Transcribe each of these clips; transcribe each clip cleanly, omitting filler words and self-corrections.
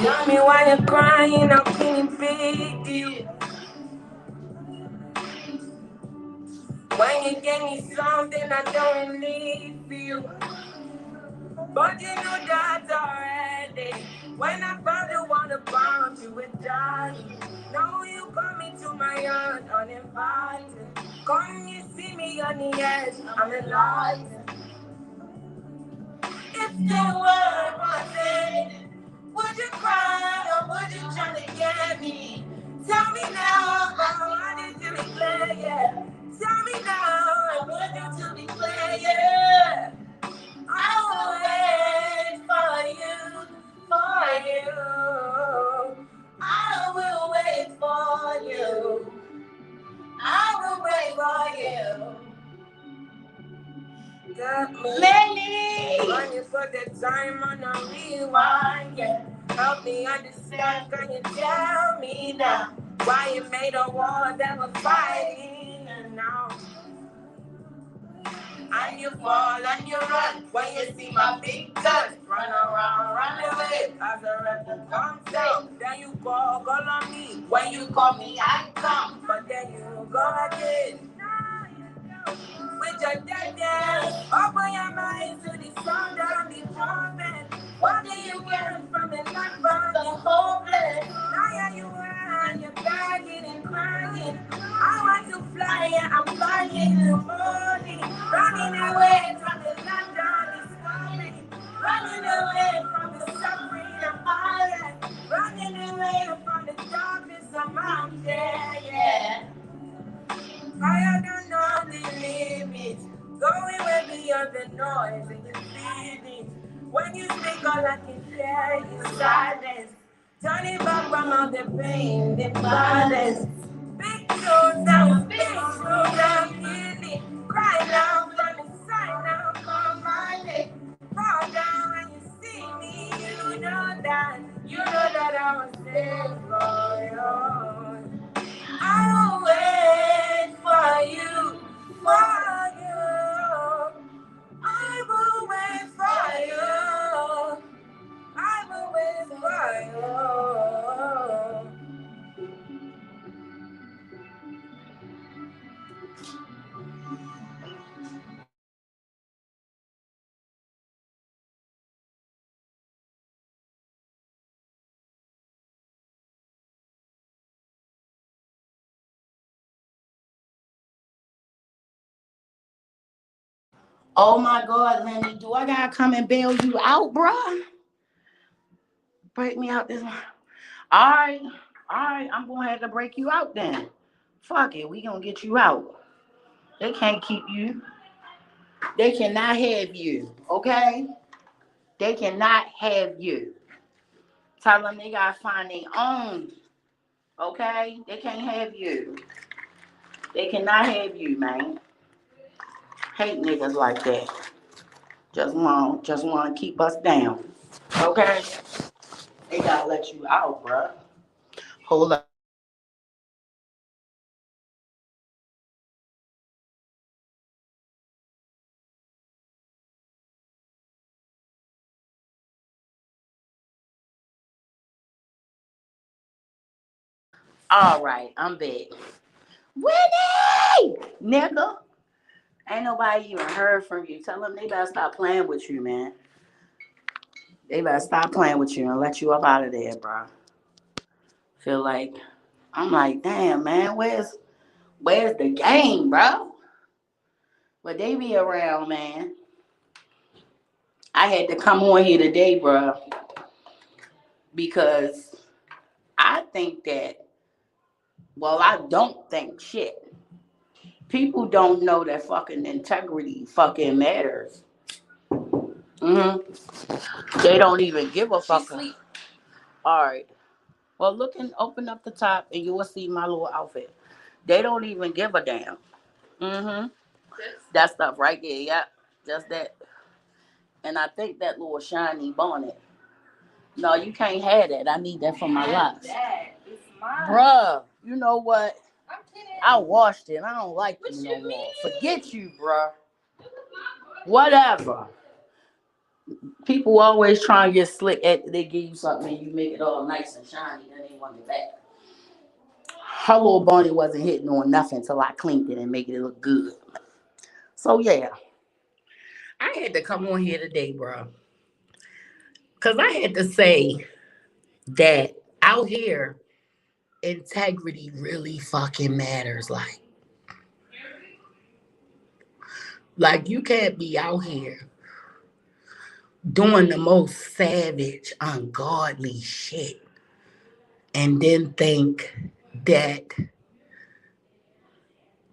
Tell me why you're crying, how can it feed you? When you give me something I don't really feel. But you know that already. When I found the one to bound you with dying. Now you come into my heart uninvited. Come you see me on the edge, I'm enlightened. If the world was ending, would you cry or would you try to get me? Tell me now, I want you to be clear, yeah. Tell me now, I want you to be clear, yeah. I will wait for you, for you. I will wait for you. I will wait for you. Got me. Lenny! When you put the time on a rewind, yeah. Help me understand, can you tell me now? Why you made a war that was fighting and now? And you fall and you run when you see my big guns. Run around, run away as a rebel comes down. Then you call on me. When you call me, I come. But then you go again. With your dead dance, open your mind to the sound of the trumpet. What do you get from the life of the hopeless? Now yeah, you are and you're begging and crying. I want to fly, yeah, I'm flying in the morning. Running away from the land of the smiling. Running away from the suffering of violence. Running away from the darkness of mountain, yeah. I don't know the limits. Going way beyond the noise and the feelings. When you speak, all I can hear is silence. Turning back from all the pain, the violence. Big truth now, big truth I'm healing. Cry now, let me sign now for my leg. Fall down when you see me, you know that I was there for you. I will wait for you, for you. I will wait for you. I will wait for you. Oh my God, Lenny, do I gotta come and bail you out, bruh? Break me out this one. Alright, alright, I'm gonna have to break you out then. Fuck it, we gonna get you out. They can't keep you. They cannot have you, okay? They cannot have you. Tell them they gotta find their own, okay? They can't have you. They cannot have you, man. Hate niggas like that. Just wanna keep us down, okay? They gotta let you out, bruh. Hold up. All right, I'm back. Winnie! Nigga. Ain't nobody even heard from you. Tell them they better stop playing with you, man. They better stop playing with you and let you up out of there, bro. Feel like I'm like, damn, man, where's the game, bro? But they be around, man. I had to come on here today, bro, because I think that, well, I don't think shit. People don't know that fucking integrity fucking matters. They don't even give a fuck. All right. Well, look and open up the top, and you will see my little outfit. They don't even give a damn. Mm-hmm. That stuff right there. Yep. Just that. And I think that little shiny bonnet. No, you can't have that. I need that for my locks. It's mine. Bruh, you know what? I washed it. I don't like you no more. Forget you, bruh. Whatever. People always try and get slick after they give you something and you make it all nice and shiny, then they want it back. Her little bunny wasn't hitting on nothing till I cleaned it and make it look good. So yeah, I had to come on here today, bro, because I had to say that out here, integrity really fucking matters. Like you can't be out here doing the most savage, ungodly shit and then think that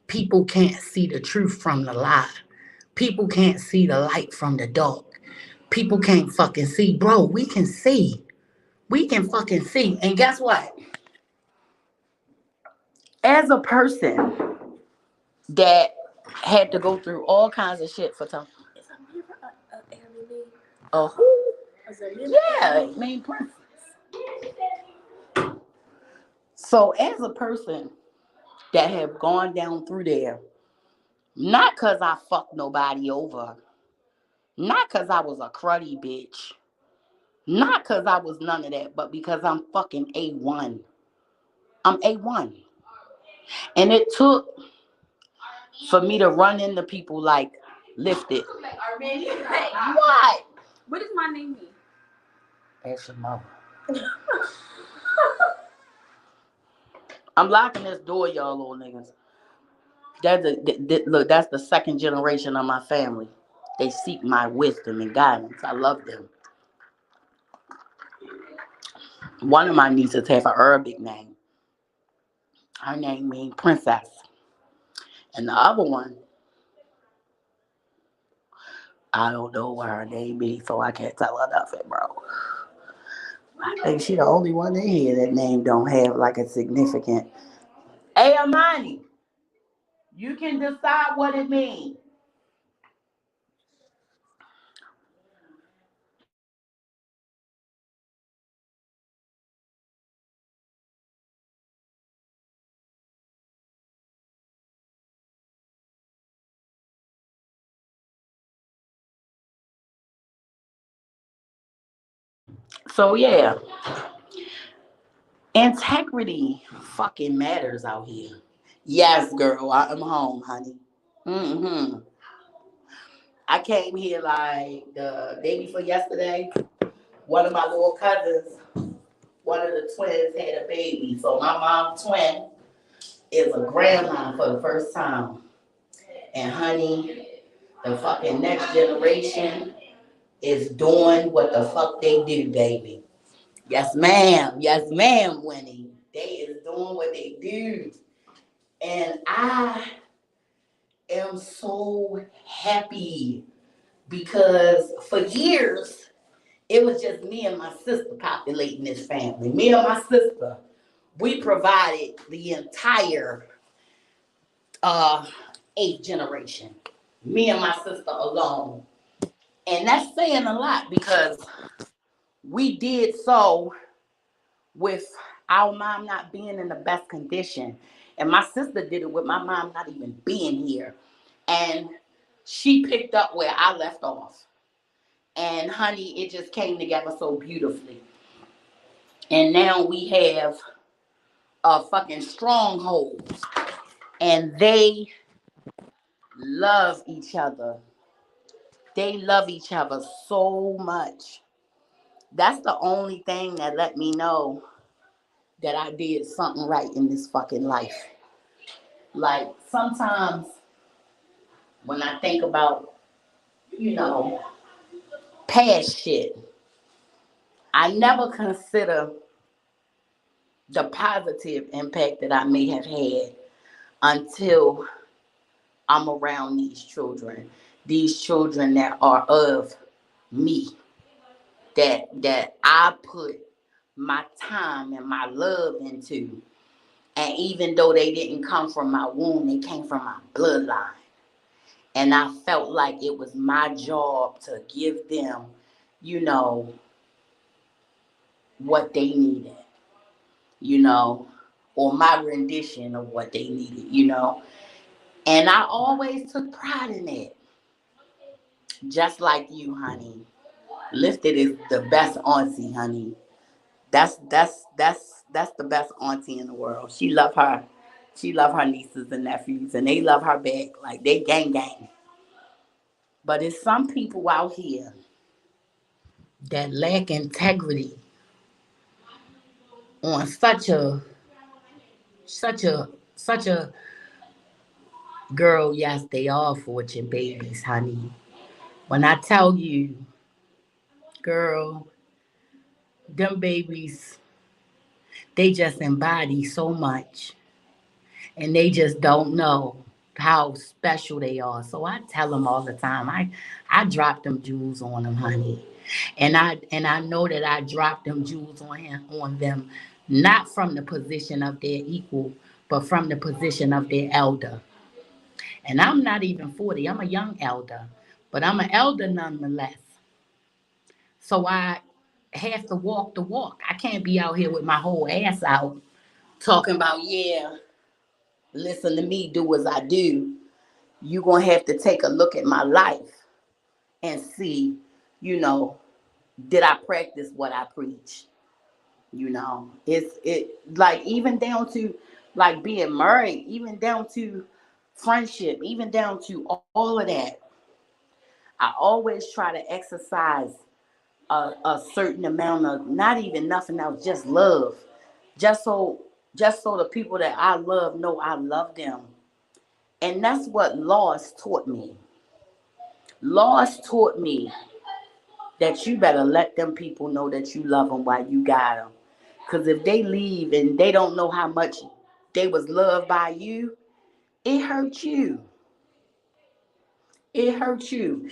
people can't see the truth from the lie. People can't see the light from the dark. People can't fucking see. Bro, we can see. We can fucking see. And guess what? As a person that had to go through all kinds of shit for time. Is a mirror a who? Yeah, main princess. So as a person that have gone down through there, not because I fucked nobody over, not because I was a cruddy bitch, not because I was none of that, but because I'm fucking A1. I'm A1. And it took for me to run into people like Lifted. What? What does my name mean? Ask your mother. I'm locking this door, y'all little niggas. Look, that's the second generation of my family. They seek my wisdom and guidance. I love them. One of my nieces have an Arabic name. Her name means princess. And the other one, I don't know what her name means, so I can't tell her nothing, bro. I think she the only one in here that name don't have like a significant. Hey, Amani, you can decide what it means. So yeah, integrity fucking matters out here. Yes, girl, I am home, honey. Mm-hmm. I came here like the day before yesterday. One of my little cousins, one of the twins had a baby. So my mom's twin is a grandma for the first time. And honey, the fucking next generation is doing what the fuck they do, baby. Yes, ma'am. Yes, ma'am, Winnie. They is doing what they do. And I am so happy because for years, it was just me and my sister populating this family. Me and my sister, we provided the entire uh, eighth generation. Me and my sister alone. And that's saying a lot because we did so with our mom not being in the best condition. And my sister did it with my mom not even being here. And she picked up where I left off. And honey, it just came together so beautifully. And now we have a fucking stronghold. And they love each other. They love each other so much. That's the only thing that let me know that I did something right in this fucking life. Like sometimes when I think about, you know, past shit, I never consider the positive impact that I may have had until I'm around these children that are of me, that I put my time and my love into. And even though they didn't come from my womb, they came from my bloodline. And I felt like it was my job to give them, you know, what they needed, you know, or my rendition of what they needed, you know. And I always took pride in it, just like you, honey. Lifted is the best auntie, honey. That's the best auntie in the world. She love her nieces and nephews, and they love her back like they gang gang. But it's some people out here that lack integrity on such a girl. Yes, they are fortune babies, honey. When I tell you, girl, them babies, they just embody so much, and they just don't know how special they are. So I tell them all the time. I drop them jewels on them, honey, and I know that I drop them jewels on them, not from the position of their equal, but from the position of their elder. And I'm not even 40. I'm a young elder, but I'm an elder nonetheless. So I have to walk the walk. I can't be out here with my whole ass out talking about, yeah, listen to me, do as I do. You're going to have to take a look at my life and see, you know, did I practice what I preach? It like even down to like being married, even down to friendship, even down to all of that. I always try to exercise a certain amount of not even nothing else, just love. Just so just so the people that I love know I love them. And that's what loss taught me. Loss taught me that you better let them people know that you love them while you got them. Because if they leave and they don't know how much they was loved by you, it hurt you. It hurt you.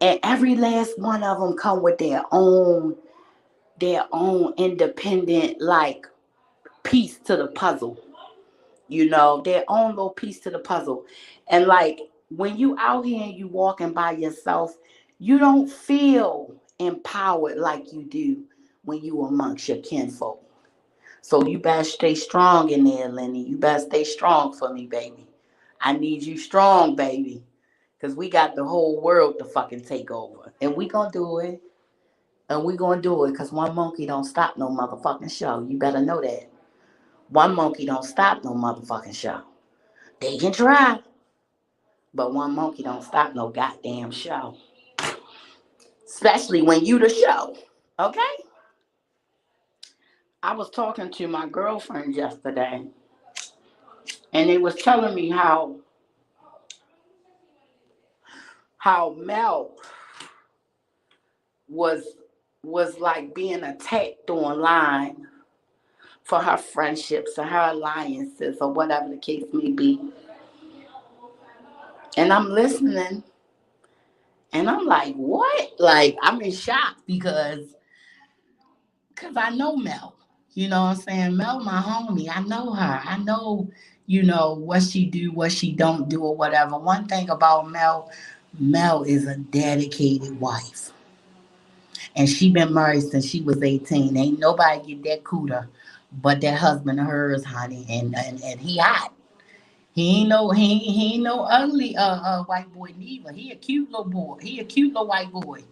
And every last one of them come with their own independent like piece to the puzzle. Their own little piece to the puzzle. And like when you out here and you walking by yourself, you don't feel empowered like you do when you amongst your kinfolk. So you better stay strong in there, Lenny. You better stay strong for me, baby. I need you strong, baby. Because we got the whole world to fucking take over. And we gonna do it. And we gonna do it because one monkey don't stop no motherfucking show. You better know that. One monkey don't stop no motherfucking show. They can try, but one monkey don't stop no goddamn show. Especially when you the show. Okay? I was talking to my girlfriend yesterday, and they was telling me how Mel was was like being attacked online for her friendships or her alliances or whatever the case may be. And I'm listening and I'm like, what? Like I'm in shock because I know Mel. You know what I'm saying? Mel, my homie. I know her. I know, what she do, what she don't do, or whatever. One thing about Mel, Mel is a dedicated wife. And she been married since she was 18. Ain't nobody get that cooter but that husband of hers, honey. And he hot. He ain't no ugly white boy neither. He a cute little boy. He a cute little white boy.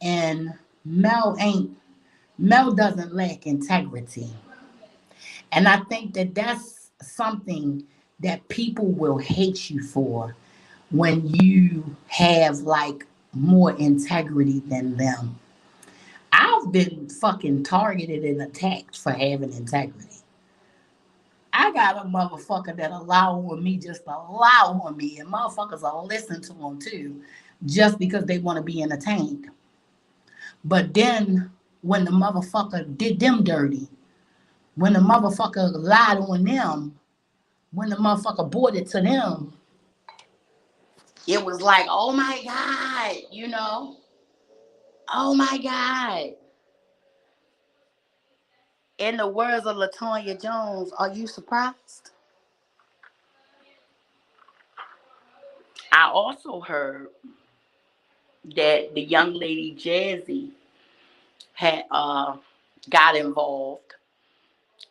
And Mel doesn't lack integrity. And I think that that's something that people will hate you for when you have like more integrity than them. I've been fucking targeted and attacked for having integrity. I got a motherfucker that allow on me, just allow on me, and motherfuckers will listen to them too, just because they want to be entertained. But then when the motherfucker did them dirty, when the motherfucker lied on them, when the motherfucker brought it to them, it was like, oh my God, oh my God. In the words of Latonya Jones, are you surprised? I also heard that the young lady Jazzy had got involved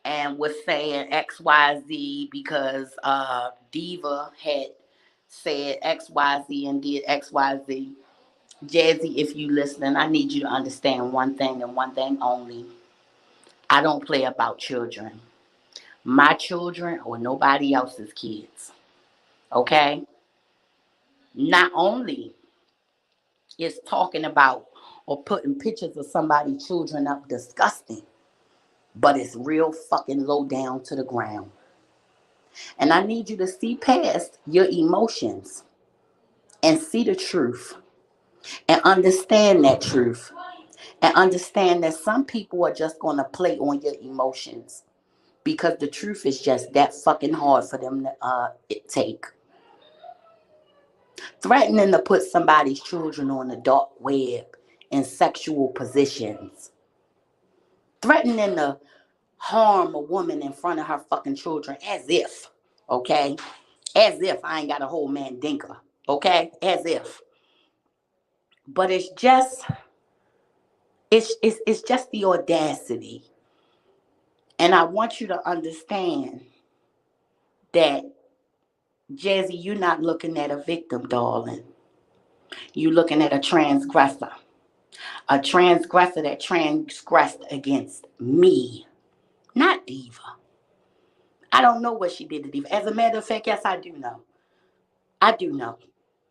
and was saying XYZ because Diva had said XYZ and did XYZ. Jazzy, if you listening, I need you to understand one thing and one thing only. I don't play about children. My children or nobody else's kids. Okay? Not only is talking about or putting pictures of somebody's children up disgusting, but it's real fucking low down to the ground. And I need you to see past your emotions and see the truth and understand that truth and understand that some people are just going to play on your emotions because the truth is just that fucking hard for them to take. Threatening to put somebody's children on the dark web in sexual positions. Threatening to harm a woman in front of her fucking children as if, okay? As if I ain't got a whole man dinker, okay? As if. But it's just the audacity. And I want you to understand that, Jazzy, you're not looking at a victim, darling. You're looking at a transgressor. A transgressor that transgressed against me, not Diva. I don't know what she did to Diva. As a matter of fact, yes, I do know. I do know.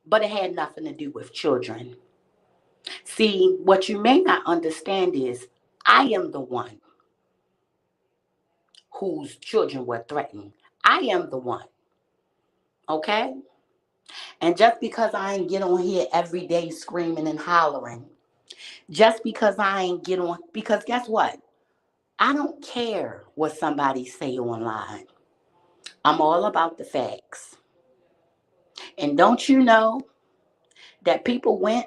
But it had nothing to do with children. See, what you may not understand is I am the one whose children were threatened. I am the one. Okay? And just because I ain't get on here every day screaming and hollering, just because I ain't get on, because guess what? I don't care what somebody say online. I'm all about the facts. And don't you know that people went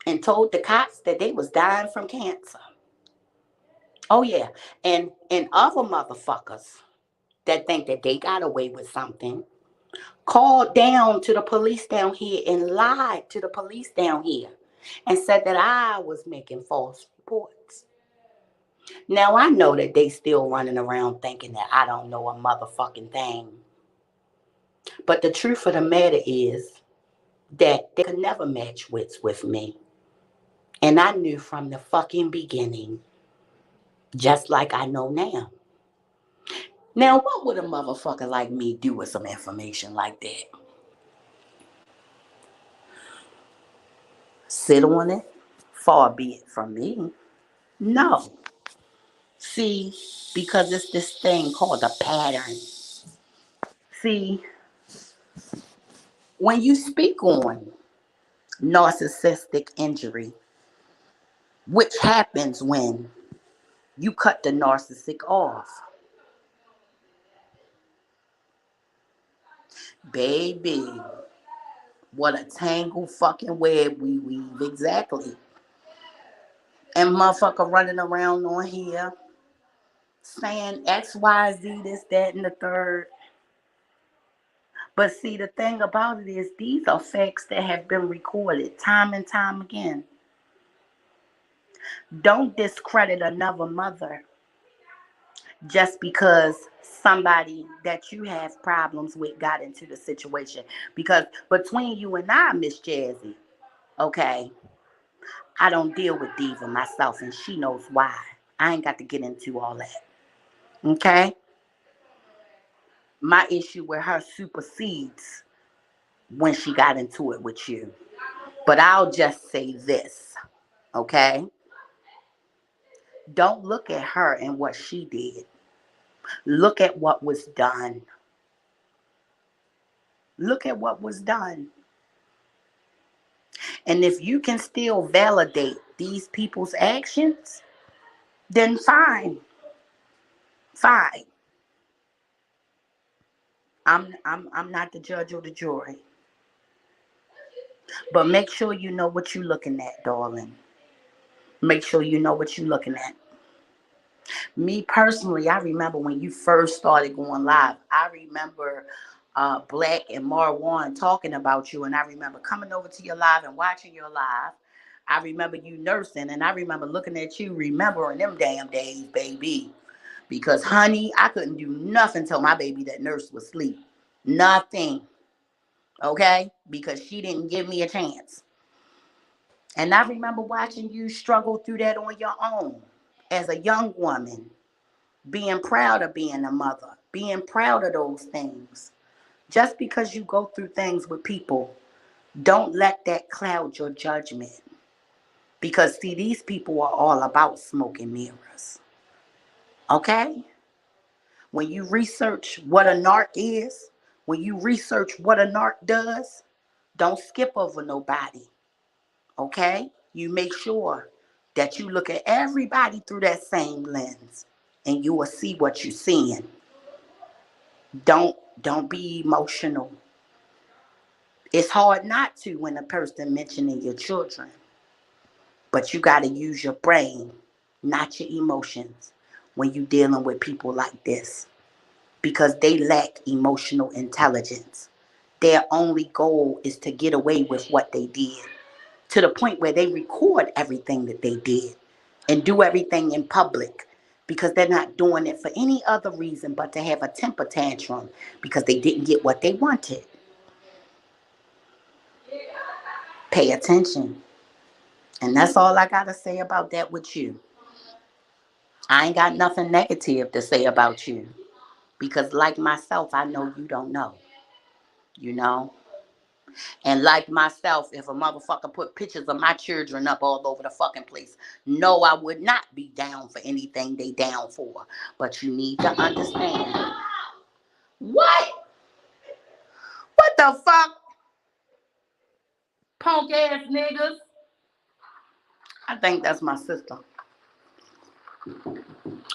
and told the cops that they was dying from cancer? Oh yeah. And other motherfuckers that think that they got away with something called down to the police down here and lied to the police down here and said that I was making false reports. Now I know that they still running around thinking that I don't know a motherfucking thing. But the truth of the matter is that they could never match wits with me. And I knew from the fucking beginning, just like I know now. Now, what would a motherfucker like me do with some information like that? Sit on it? Far be it from me. No. See, because it's this thing called a pattern. See, when you speak on narcissistic injury, which happens when you cut the narcissistic off, baby, what a tangled fucking web we weave, exactly. And motherfucker running around on here saying X, Y, Z, this, that, and the third. But see, the thing about it is these are facts that have been recorded time and time again. Don't discredit another mother just because somebody that you have problems with got into the situation. Because between you and I, Miss Jazzy, okay, I don't deal with Diva myself, and she knows why. I ain't got to get into all that. Okay? My issue with her supersedes when she got into it with you. But I'll just say this, okay? Don't look at her and what she did. Look at what was done. Look at what was done. And if you can still validate these people's actions, then fine. Fine. I'm not the judge or the jury. But make sure you know what you're looking at, darling. Make sure you know what you're looking at. Me personally, I remember when you first started going live. I remember Black and Marwan talking about you, and I remember coming over to your live and watching your live. I remember you nursing, and I remember looking at you, remembering them damn days, baby. Because, honey, I couldn't do nothing till my baby that nurse was asleep. Nothing. Okay? Because she didn't give me a chance. And I remember watching you struggle through that on your own as a young woman, being proud of being a mother, being proud of those things. Just because you go through things with people, don't let that cloud your judgment. Because, see, these people are all about smoke and mirrors. Okay? When you research what a narc is, when you research what a narc does, don't skip over nobody. Okay? You make sure that you look at everybody through that same lens and you will see what you're seeing. Don't be emotional. It's hard not to when a person mentioning your children, but you got to use your brain, not your emotions, when you're dealing with people like this, because they lack emotional intelligence. Their only goal is to get away with what they did, to the point where they record everything that they did and do everything in public, because they're not doing it for any other reason but to have a temper tantrum because they didn't get what they wanted. Pay attention. And that's all I got to say about that with you. I ain't got nothing negative to say about you because, like myself, I know you don't know, you know? And like myself, if a motherfucker put pictures of my children up all over the fucking place, no, I would not be down for anything they down for. But you need to understand. What? What the fuck? Punk ass niggas. I think that's my sister.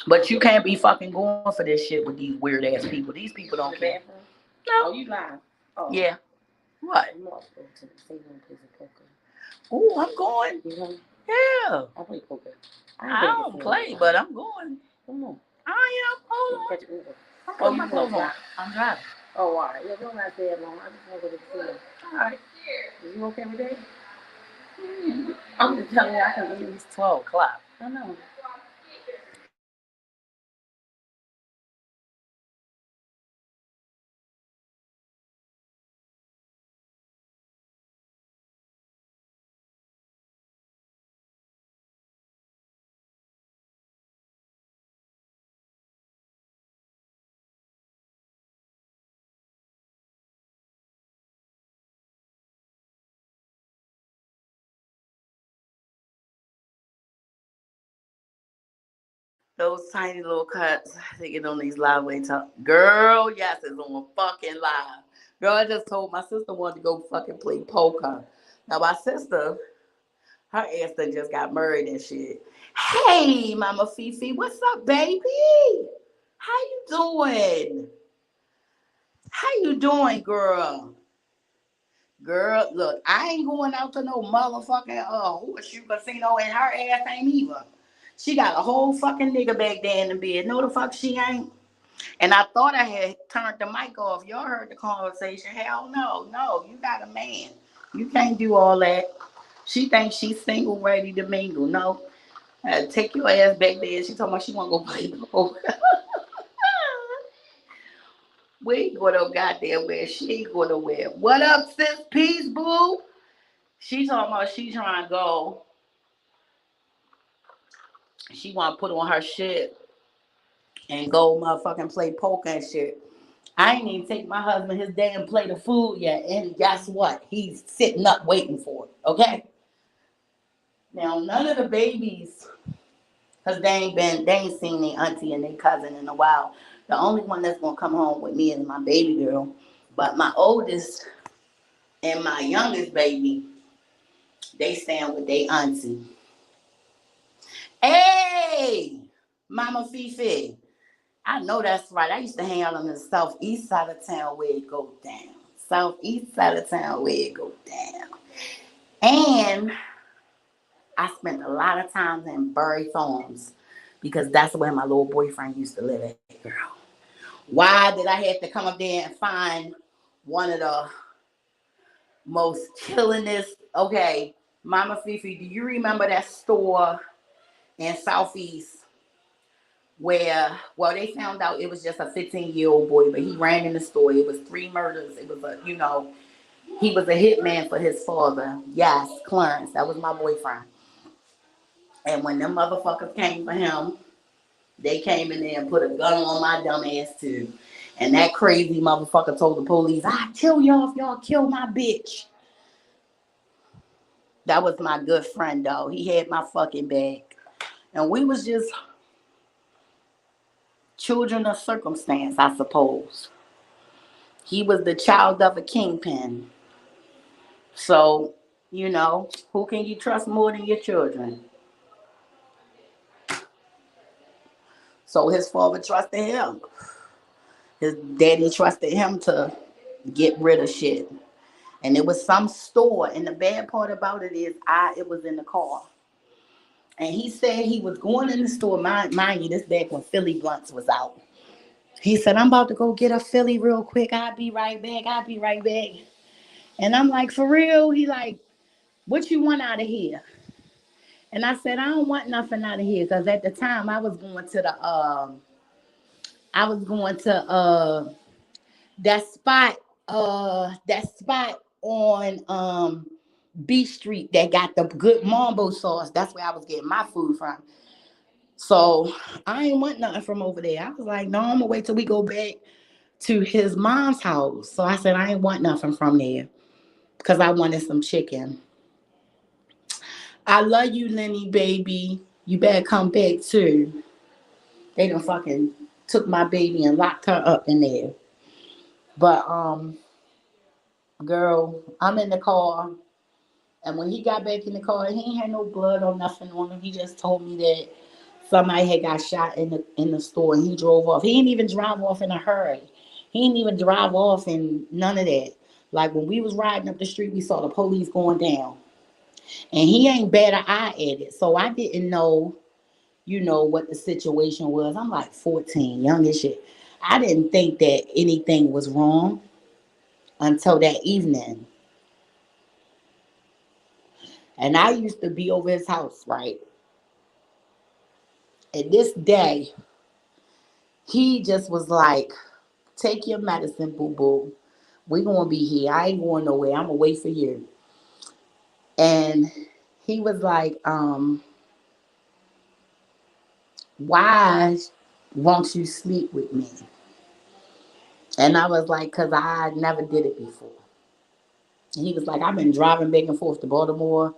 But you can't be fucking going for this shit with these weird ass people. These people don't care. No. Oh, you lying? Oh. Yeah. What? I'm off to the casino and play some poker. Ooh, I'm going. You know? Yeah. I play poker. I don't play, but I'm going. Come on. I am. Hold on. Catch an Uber. I'm putting my clothes on. I'm driving. Oh, all right. Yeah, don't not stay long. I just want to go to the casino. All right. Is you okay with that? I'm just telling you, I can leave. It's 12 o'clock. I know. Those tiny little cuts they get on these live way talk. Girl, yes, it's on fucking live. Girl, I just told my sister wanted to go fucking play poker. Now my sister, her ass done just got married and shit. Hey, Mama Fifi, what's up, baby? How you doing? How you doing, girl? Girl, look, I ain't going out to no motherfucking horseshoe casino, and her ass ain't either. She got a whole fucking nigga back there in the bed. No, the fuck she ain't. And I thought I had turned the mic off. Y'all heard the conversation. Hell no, no, you got a man. You can't do all that. She thinks she's single, ready to mingle. No, take your ass back there. She told me she want to go play poker. We ain't going to goddamn where she ain't going nowhere. What up, sis? Peace, boo? She talking about she trying to go. She want to put on her shit and go motherfucking play poker and shit. I ain't even take my husband his damn plate of food yet. And guess what? He's sitting up waiting for it. Okay? Now, none of the babies, because they ain't seen their auntie and their cousin in a while. The only one that's going to come home with me is my baby girl. But my oldest and my youngest baby, they stand with their auntie. Hey, Mama Fifi. I know that's right. I used to hang out on the southeast side of town where it go down. Southeast side of town where it go down. And I spent a lot of time in Bury Farms because that's where my little boyfriend used to live at, girl. Why did I have to come up there and find one of the most killingest? Okay, Mama Fifi, do you remember that store in Southeast where, well, they found out it was just a 15-year-old boy, but he ran in the store. It was 3 murders. It was He was a hitman for his father. Yes, Clarence. That was my boyfriend. And when them motherfuckers came for him, they came in there and put a gun on my dumb ass too. And that crazy motherfucker told the police, "I'll kill y'all if y'all kill my bitch." That was my good friend though. He had my fucking back. And we was just children of circumstance, I suppose. He was the child of a kingpin. So, who can you trust more than your children? So his father trusted him. His daddy trusted him to get rid of shit. And it was some store. And the bad part about it is it was in the car. And he said he was going in the store. Mind you, this back when Philly Blunts was out. He said, "I'm about to go get a Philly real quick. I'll be right back. I'll be right back." And I'm like, "For real?" He like, "What you want out of here?" And I said, "I don't want nothing out of here." Because at the time I was going to that spot, on B Street that got the good mambo sauce. That's where I was getting my food from. So I ain't want nothing from over there. I was like, "No, I'm gonna wait till we go back to his mom's house." So I said, "I ain't want nothing from there because I wanted some chicken." I love you, Lenny, baby. You better come back too. They done fucking took my baby and locked her up in there. But girl, I'm in the car. And when he got back in the car, he ain't had no blood or nothing on him. He just told me that somebody had got shot in the store and he drove off. He didn't even drive off in a hurry. He didn't even drive off in none of that. Like when we was riding up the street, we saw the police going down. And he ain't bat an eye at it. So I didn't know, what the situation was. I'm like 14, young as shit. I didn't think that anything was wrong until that evening. And I used to be over his house, right? And this day, he just was like, "Take your medicine, boo boo. We gonna be here. I ain't going nowhere. I'm gonna wait for you." And he was like, "Why won't you sleep with me?" And I was like, "Cause I never did it before." And he was like, "I've been driving back and forth to Baltimore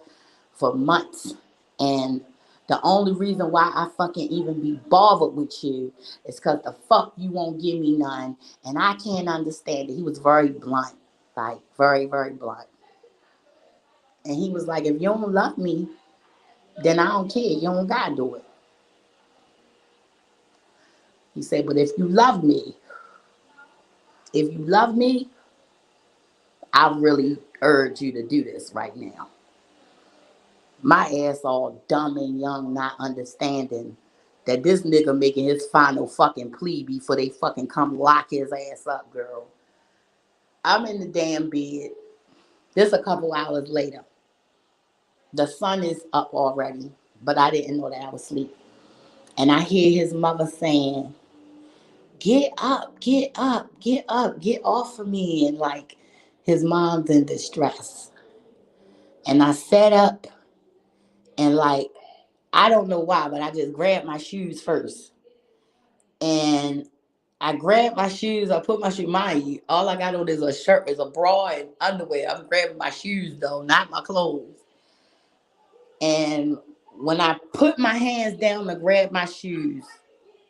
for months. And the only reason why I fucking even be bothered with you is because the fuck you won't give me none. And I can't understand it." He was very blunt, like very, very blunt. And he was like, "If you don't love me, then I don't care. You don't gotta do it." He said, "But if you love me, I really urge you to do this right now." My ass all dumb and young, not understanding that this nigga making his final fucking plea before they fucking come lock his ass up, girl. I'm in the damn bed. This a couple hours later. The sun is up already, but I didn't know that I was asleep. And I hear his mother saying, "Get up, get up, get up, get off of me." And like his mom's in distress. And I sat up and like, I don't know why, but I just grabbed my shoes first. And I grabbed my shoes. I put my shoe. Mind you, all I got on is a shirt, is a bra and underwear. I'm grabbing my shoes though, not my clothes. And when I put my hands down to grab my shoes,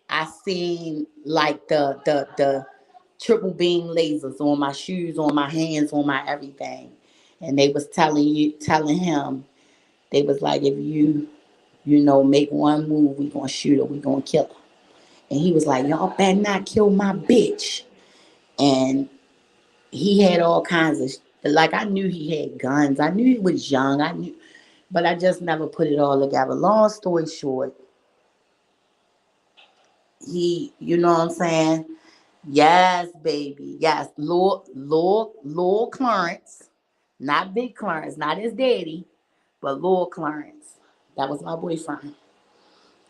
I seen like the triple beam lasers on my shoes, on my hands, on my everything. And they was telling him, they was like, "If you make one move, we gonna shoot her, we gonna kill her." And he was like, "Y'all better not kill my bitch." And he had all kinds of, like, I knew he had guns. I knew he was young. But I just never put it all together. Long story short, you know what I'm saying? Yes, baby. Yes. Lord Clarence, not Big Clarence, not his daddy, but Lord Clarence. That was my boyfriend.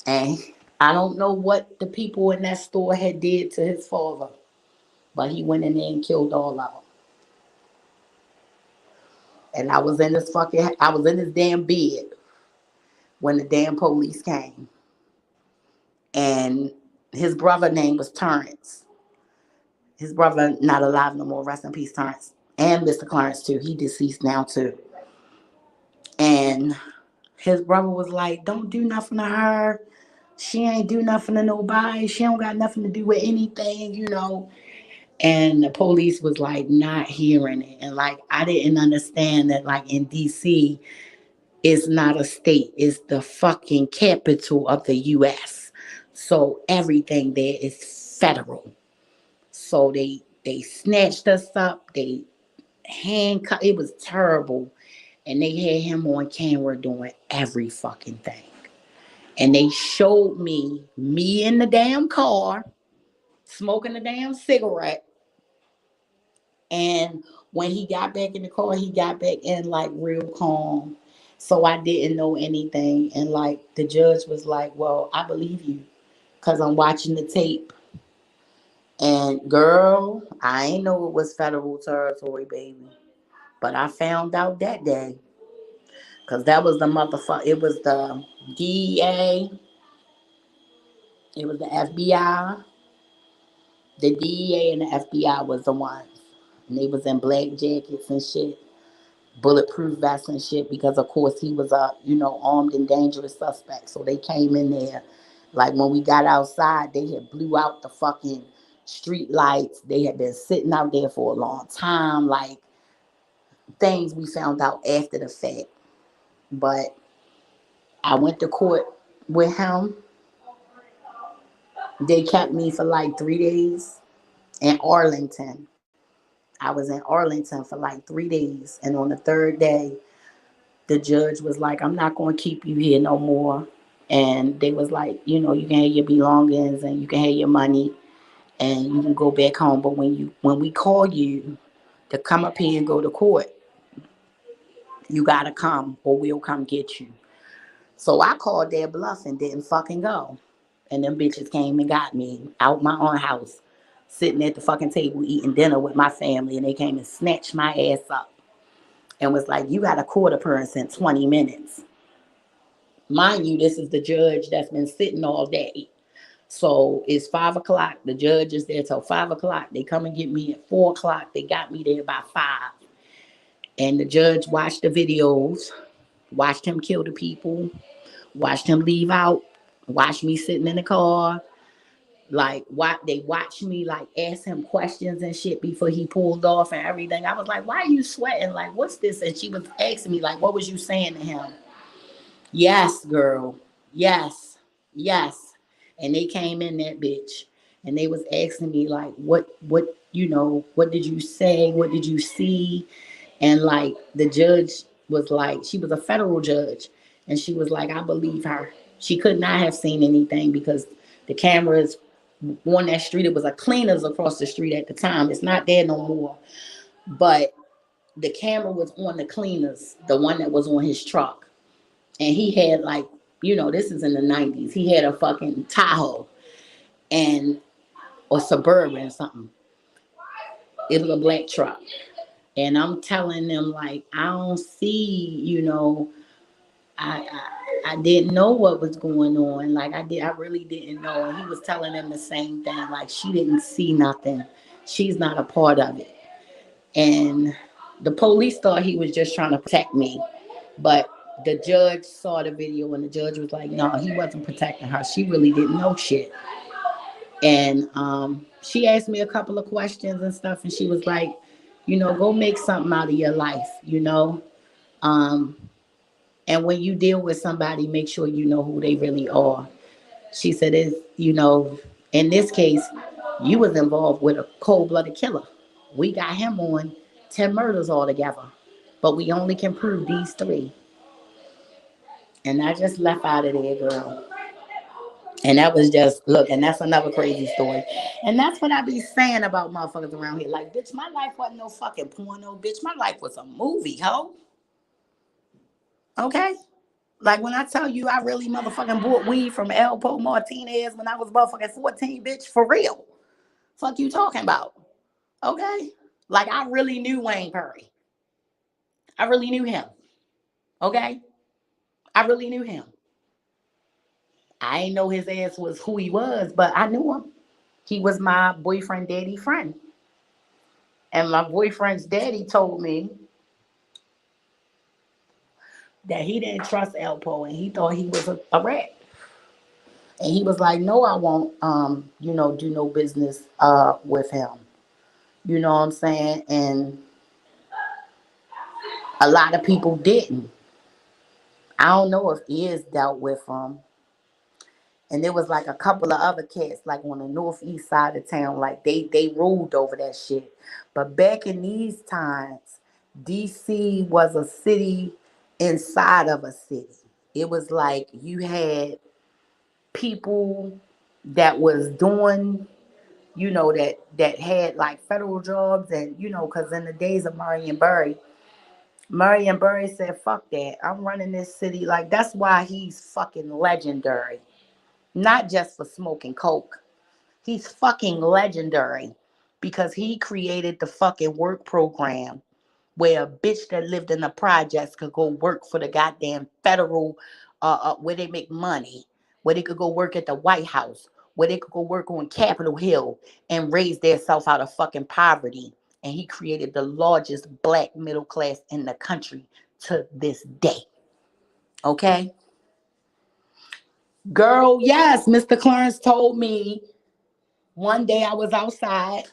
And I don't know what the people in that store had did to his father, but he went in there and killed all of them. And I was in this damn bed when the damn police came. And his brother name was Terrence. His brother not alive no more. Rest in peace, Terrence. And Mr. Clarence too. He deceased now too. And his brother was like, "Don't do nothing to her. She ain't do nothing to nobody. She don't got nothing to do with anything, you know." And the police was like not hearing it. And like I didn't understand that like in DC, it's not a state, it's the fucking capital of the US. So everything there is federal. So they snatched us up, they handcuffed, it was terrible. And they had him on camera doing every fucking thing. And they showed me in the damn car, smoking a damn cigarette. And when he got back in the car, he got back in like real calm. So I didn't know anything. And like the judge was like, "Well, I believe you because I'm watching the tape." And girl, I ain't know it was federal territory, baby. But I found out that day because that was the motherfucker. It was the DEA, it was the FBI. The DEA and the FBI was the ones. And they was in black jackets and shit, bulletproof vests and shit, because of course he was a, armed and dangerous suspect. So they came in there. Like when we got outside, they had blew out the fucking street lights. They had been sitting out there for a long time. Like things we found out after the fact. But I went to court with him. They kept me for like 3 days in Arlington. I was in Arlington for like 3 days. And on the third day, the judge was like, "I'm not going to keep you here no more." And they was like, "You can have your belongings and you can have your money and you can go back home. But when we call you to come up here and go to court, you got to come or we'll come get you." So I called their bluff and didn't fucking go. And them bitches came and got me out my own house, sitting at the fucking table eating dinner with my family. And they came and snatched my ass up and was like, "You got a court appearance in 20 minutes. Mind you, this is the judge that's been sitting all day. So it's 5 o'clock. The judge is there till 5 o'clock. They come and get me at 4 o'clock. They got me there by 5. And the judge watched the videos, watched him kill the people, watched him leave out, watched me sitting in the car. Like they watched me like ask him questions and shit before he pulled off and everything. I was like, "Why are you sweating? Like, what's this?" And she was asking me like, "What was you saying to him?" "Yes, girl. Yes. Yes." And they came in that bitch and they was asking me like, what did you say? What did you see? And like the judge was like, she was a federal judge. And she was like, "I believe her. She could not have seen anything because the cameras on that street, it was a cleaners across the street at the time. It's not there no more. But the camera was on the cleaners, the one that was on his truck. And he had like, this is in the 90s. He had a fucking Tahoe and or Suburban or something. It was a black truck. And I'm telling them like, I don't see, I didn't know what was going on. Like I really didn't know. And he was telling them the same thing. Like she didn't see nothing. She's not a part of it. And the police thought he was just trying to protect me. But the judge saw the video and the judge was like, "No, he wasn't protecting her. She really didn't know shit." And she asked me a couple of questions and stuff. And she was like, "Go make something out of your life. Um, and when you deal with somebody, make sure you know who they really are." She said, in this case, you was involved with a cold-blooded killer. We got him on 10 murders altogether. But we only can prove these 3. And I just left out of there, girl. And that was just, look, and that's another crazy story. And that's what I be saying about motherfuckers around here. Like, bitch, my life wasn't no fucking porno, bitch. My life was a movie, ho. Okay? Like, when I tell you I really motherfucking bought weed from Elpo Martinez when I was motherfucking 14, bitch, for real. Fuck you talking about? Okay? Like, I really knew Wayne Perry. I really knew him. Okay? I really knew him. I didn't know his ass was who he was, but I knew him. He was my boyfriend daddy friend. And my boyfriend's daddy told me that he didn't trust Elpo and he thought he was a rat. And he was like, no, I won't, do no business with him. You know what I'm saying? And a lot of people didn't. I don't know if Iz dealt with him. And there was like a couple of other cats, like on the northeast side of town, like they ruled over that shit. But back in these times, DC was a city inside of a city. It was like you had people that was doing, that had like federal jobs, and because in the days of Marion Barry said, "Fuck that! I'm running this city." Like that's why he's fucking legendary. Not just for smoking coke. He's fucking legendary because he created the fucking work program where a bitch that lived in the projects could go work for the goddamn federal, where they make money, where they could go work at the White House, where they could go work on Capitol Hill and raise themselves out of fucking poverty. And he created the largest black middle class in the country to this day. Okay? Girl, yes, Mr. Clarence told me one day I was outside.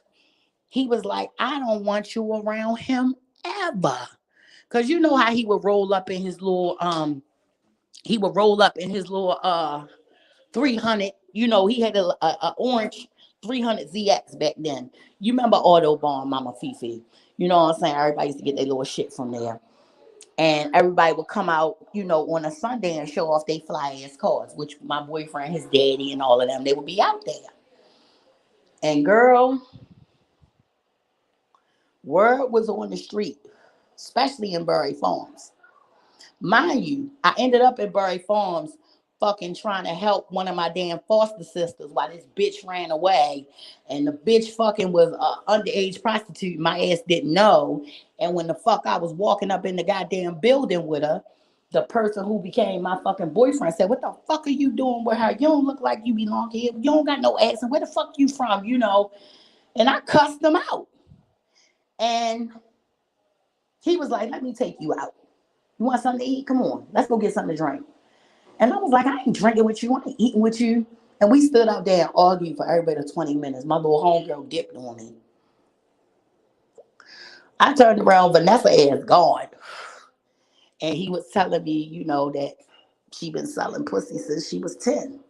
He was like, I don't want you around him ever. Cause you know how he would roll up in his little 300. He had a orange 300 ZX back then. You remember Autobahn, Mama Fifi. You know what I'm saying? Everybody used to get their little shit from there. And everybody would come out, on a Sunday and show off their fly ass cars, which my boyfriend, his daddy, and all of them, they would be out there. And girl, word was on the street, especially in Bury Farms. Mind you, I ended up at Bury Farms fucking trying to help one of my damn foster sisters while this bitch ran away. And the bitch fucking was an underage prostitute. My ass didn't know. And when the fuck I was walking up in the goddamn building with her, the person who became my fucking boyfriend said, what the fuck are you doing with her? You don't look like you belong here. You don't got no ass. And where the fuck you from? And I cussed him out. And he was like, let me take you out. You want something to eat? Come on. Let's go get something to drink. And I was like, I ain't drinking with you. I ain't eating with you. And we stood out there and argued for everybody 20 minutes. My little homegirl dipped on me. I turned around, Vanessa ass gone. And he was telling me, that she been selling pussy since she was 10.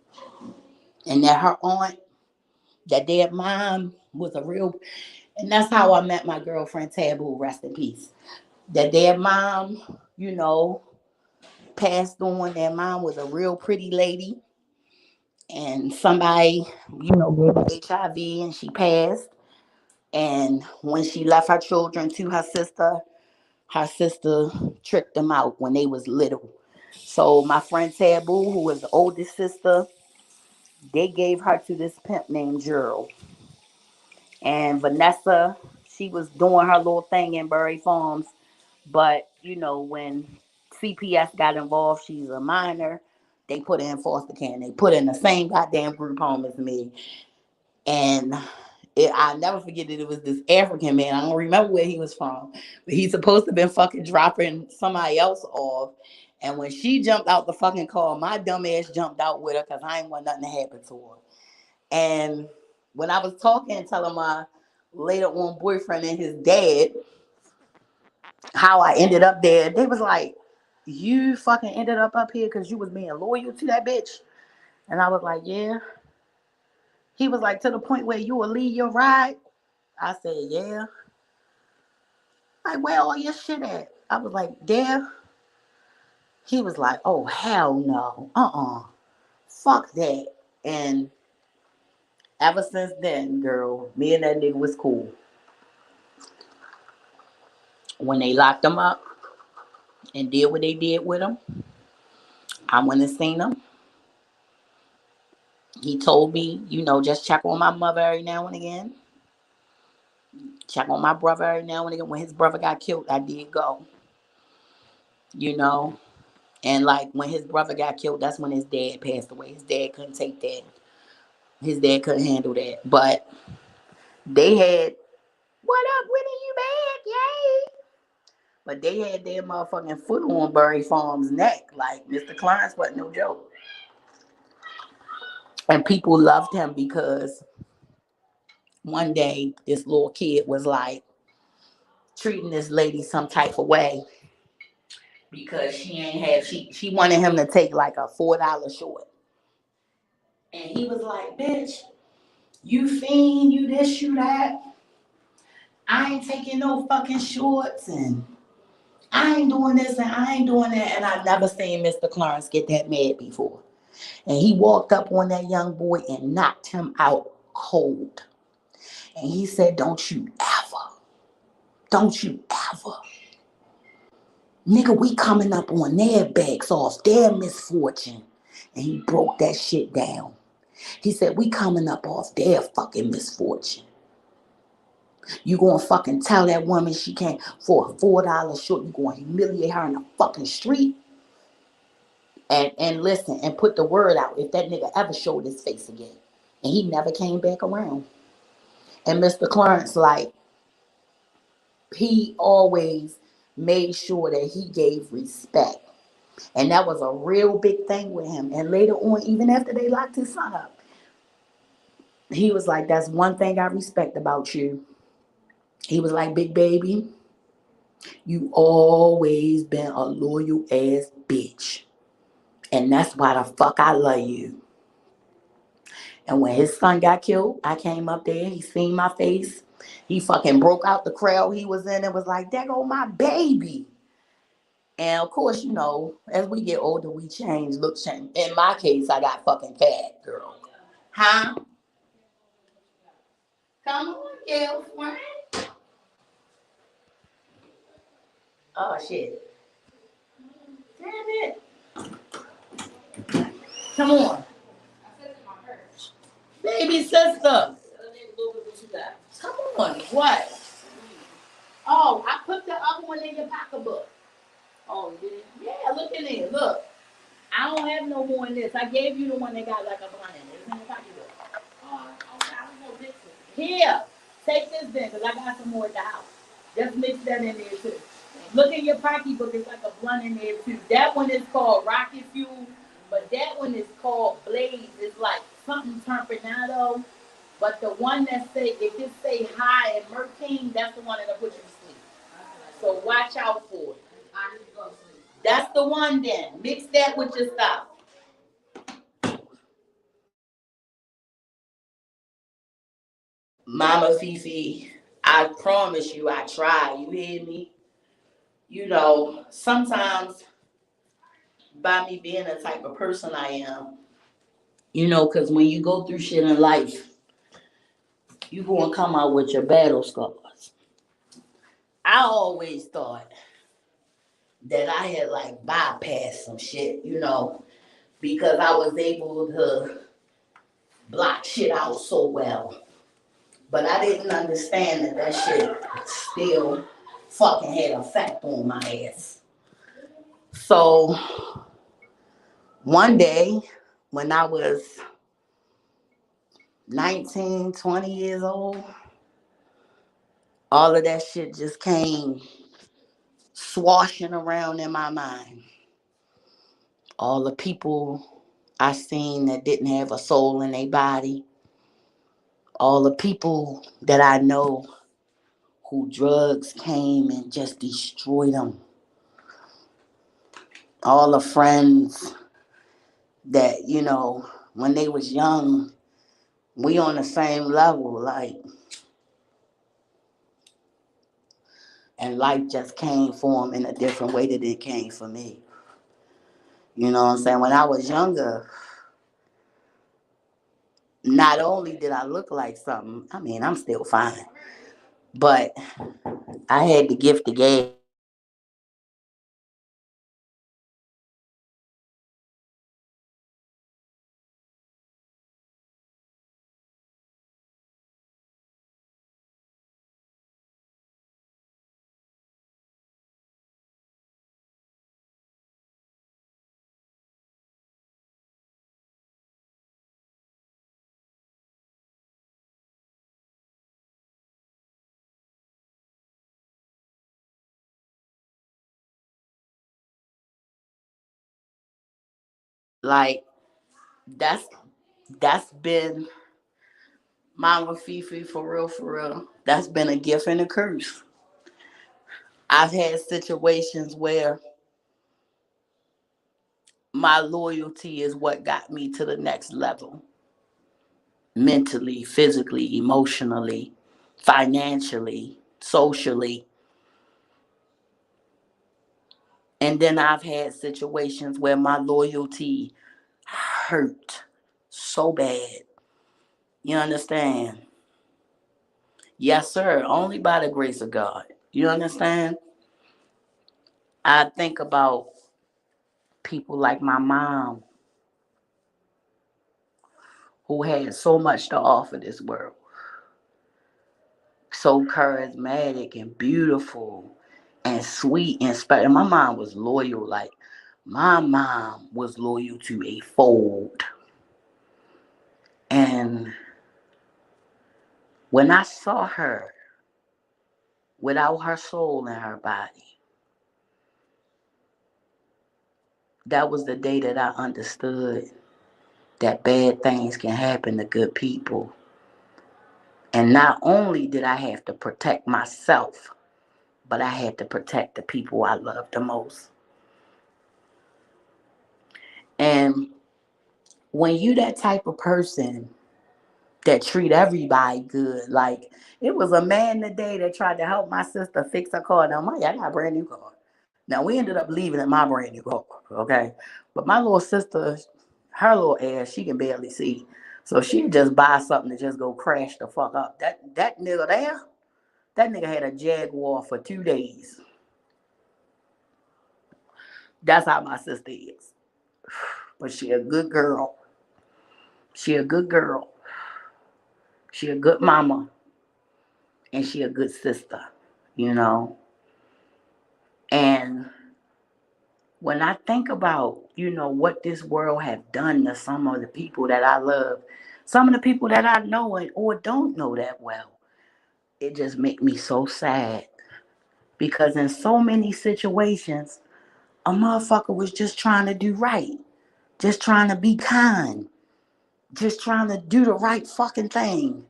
And that her aunt, that their mom was a real, and that's how I met my girlfriend Taboo, rest in peace. That their mom, passed on. Their mom was a real pretty lady. And somebody, gave her HIV and she passed. And when she left her children to her sister tricked them out when they was little. So my friend Taboo, who was the oldest sister, they gave her to this pimp named Gerald. And Vanessa, she was doing her little thing in Bury Farms. But, when CPS got involved, she's a minor. They put her in foster care. They put her in the same goddamn group home as me. And I'll never forget that it was this African man. I don't remember where he was from. But he's supposed to have been fucking dropping somebody else off. And when she jumped out the fucking car, my dumb ass jumped out with her because I ain't want nothing to happen to her. And when I was talking and telling my later on boyfriend and his dad how I ended up there, they was like, you fucking ended up here because you was being loyal to that bitch. And I was like, yeah. He was like, to the point where you will leave your ride? I said, yeah. Like, where all your shit at? I was like, there. He was like, oh, hell no. Fuck that. And ever since then, girl, me and that nigga was cool. When they locked him up and did what they did with him, I went and seen him. He told me, just check on my mother every now and again. Check on my brother every now and again. When his brother got killed, I did go. you know. And like when his brother got killed, that's when his dad passed away. His dad couldn't take that. His dad couldn't handle that. But they had, what up, Winnie? You back? Yay! But they had their motherfucking foot on Barry Farm's neck. Like Mr. Clarence wasn't no joke. And people loved him because one day this little kid was like treating this lady some type of way because she wanted him to take like a $4 short. And he was like, bitch, you fiend, you this, you that. I ain't taking no fucking shorts and I ain't doing this and I ain't doing that. And I've never seen Mr. Clarence get that mad before. And he walked up on that young boy and knocked him out cold. And he said, don't you ever, nigga, we coming up on their backs off their misfortune. And he broke that shit down. He said, we coming up off their fucking misfortune. You gonna fucking tell that woman she can't for a $4 short, you gonna humiliate her in the fucking street? And listen and put the word out if that nigga ever showed his face again. And he never came back around. And Mr. Clarence, like, he always made sure that he gave respect. And that was a real big thing with him. And later on, even after they locked his son up, he was like, that's one thing I respect about you. He was like, big baby, you always been a loyal ass bitch. And that's why the fuck I love you. And when his son got killed, I came up there, he seen my face. He fucking broke out the crowd he was in and was like, there go my baby. And of course, you know, as we get older, we change, look change. In my case, I got fucking fat, girl. Huh? Come on, girlfriend. Oh, shit. Damn it. Come on. Baby sister. Come on. What? Oh, I put the other one in your pocketbook. Oh, you did? Yeah, look in there. Look. I don't have no more in this. I gave you the one that got like a bun in it. It's in the pocketbook. Oh, okay. I don't know this one. Here. Take this then, because I got some more at the house. Just mix that in there, too. Look in your pocketbook. It's like a blunt in there, too. That one is called Rocket Fuel, but that one is called Blaze. It's like something Tornado. But the one that say, if it say high and Merkin, that's the one that'll put you to sleep. So watch out for it. That's the one then. Mix that with your stuff. Mama Fifi, I promise you I try. You hear me? You know, sometimes by me being the type of person I am, you know, because when you go through shit in life, you going to come out with your battle scars. I always thought that I had like bypassed some shit, you know, because I was able to block shit out so well. But I didn't understand that that shit still fucking had effect on my ass. So one day when I was 19, 20 years old, all of that shit just came swashing around in my mind. All the people I seen that didn't have a soul in their body, all the people that I know who drugs came and just destroyed them, all the friends that, you know, when they was young, we on the same level, like, and life just came for them in a different way that it came for me. You know what I'm saying? When I was younger, not only did I look like something, I mean, I'm still fine, but I had the gift of gab. Like that's that's been Mama Fifi for real, for real. That's been a gift and a curse. I've had situations where my loyalty is what got me to the next level, mentally, physically, emotionally, financially, socially. And then I've had situations where my loyalty hurt so bad. You understand? Yes, sir. Only by the grace of God. You understand? I think about people like my mom who had so much to offer this world. So charismatic and beautiful and sweet and special. My mom was loyal. Like, my mom was loyal to a fold. And when I saw her without her soul in her body, that was the day that I understood that bad things can happen to good people. And not only did I have to protect myself, but I had to protect the people I love the most. And when you that type of person that treat everybody good, like it was a man today that tried to help my sister fix her car. Now, I got a brand new car. Now we ended up leaving in my brand new car, okay? But my little sister, her little ass, she can barely see. So she'd just buy something to just go crash the fuck up. That nigga there, that nigga had a Jaguar for 2 days. That's how my sister is. But she a good girl. She a good girl. She a good mama. And she a good sister, you know. And when I think about, what this world have done to some of the people that I love, some of the people that I know or don't know that well, it just make me so sad. Because in so many situations, a motherfucker was just trying to do right, just trying to be kind, just trying to do the right fucking thing,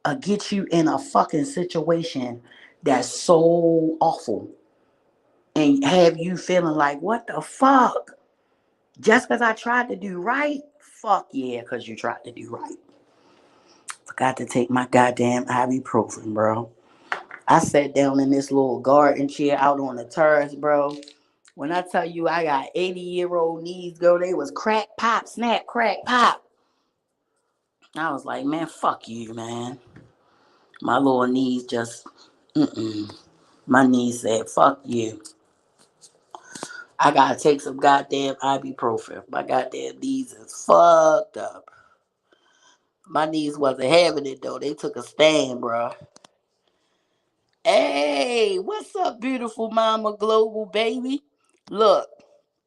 or get you in a fucking situation that's so awful and have you feeling like, what the fuck? Just because I tried to do right? Fuck yeah, because you tried to do right. Forgot to take my goddamn ibuprofen, bro. I sat down in this little garden chair out on the terrace, bro. When I tell you I got 80-year-old knees, girl, they was crack, pop, snap, crack, pop. I was like, man, fuck you, man. My little knees just, my knees said, fuck you. I gotta take some goddamn ibuprofen. My goddamn knees is fucked up. My knees wasn't having it though. They took a stand, bro. Hey, what's up, beautiful mama global baby? Look,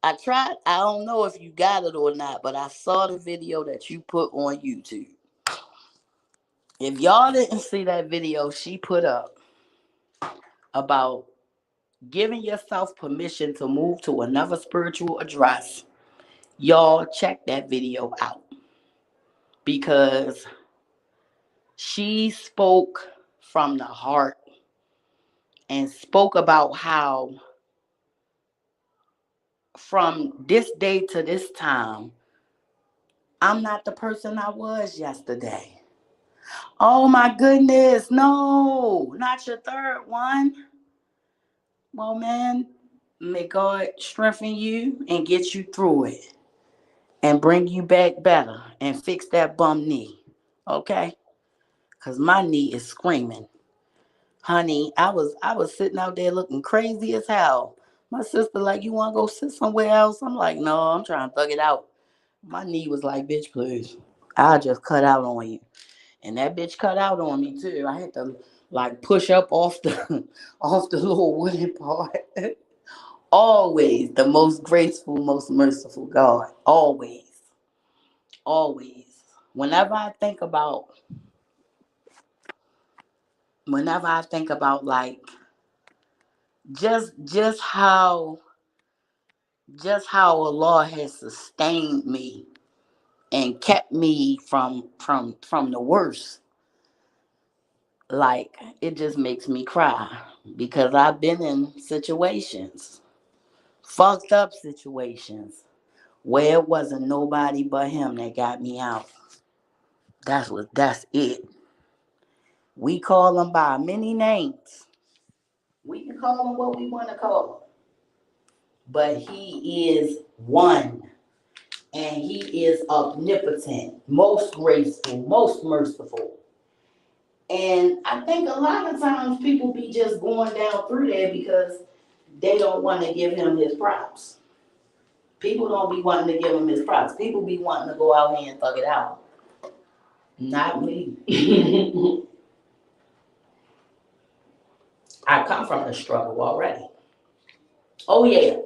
I don't know if you got it or not, but I saw the video that you put on YouTube. If y'all didn't see that video she put up about giving yourself permission to move to another spiritual address, y'all check that video out because she spoke from the heart and spoke about how from this day to this time, I'm not the person I was yesterday. Oh my goodness, no, not your third one. Well, man, may God strengthen you and get you through it and bring you back better and fix that bum knee. Okay? Cause my knee is screaming. Honey, I was sitting out there looking crazy as hell. My sister like, you wanna go sit somewhere else? I'm like, no, I'm trying to thug it out. My knee was like, bitch, please. I'll just cut out on you. And that bitch cut out on me too. I had to like push up off the off the little wooden part. Always the most graceful, most merciful God. Always. Always. Whenever I think about whenever I think about like just how just how Allah has sustained me and kept me from the worst. Like, it just makes me cry because I've been in situations, fucked up situations, where it wasn't nobody but him that got me out. That's it. We call him by many names. We can call him what we want to call him. But he is one. And he is omnipotent, most graceful, most merciful. And I think a lot of times people be just going down through there because they don't want to give him his props. People don't be wanting to give him his props. People be wanting to go out here and thug it out. Not me. I come from the struggle already. Oh yeah.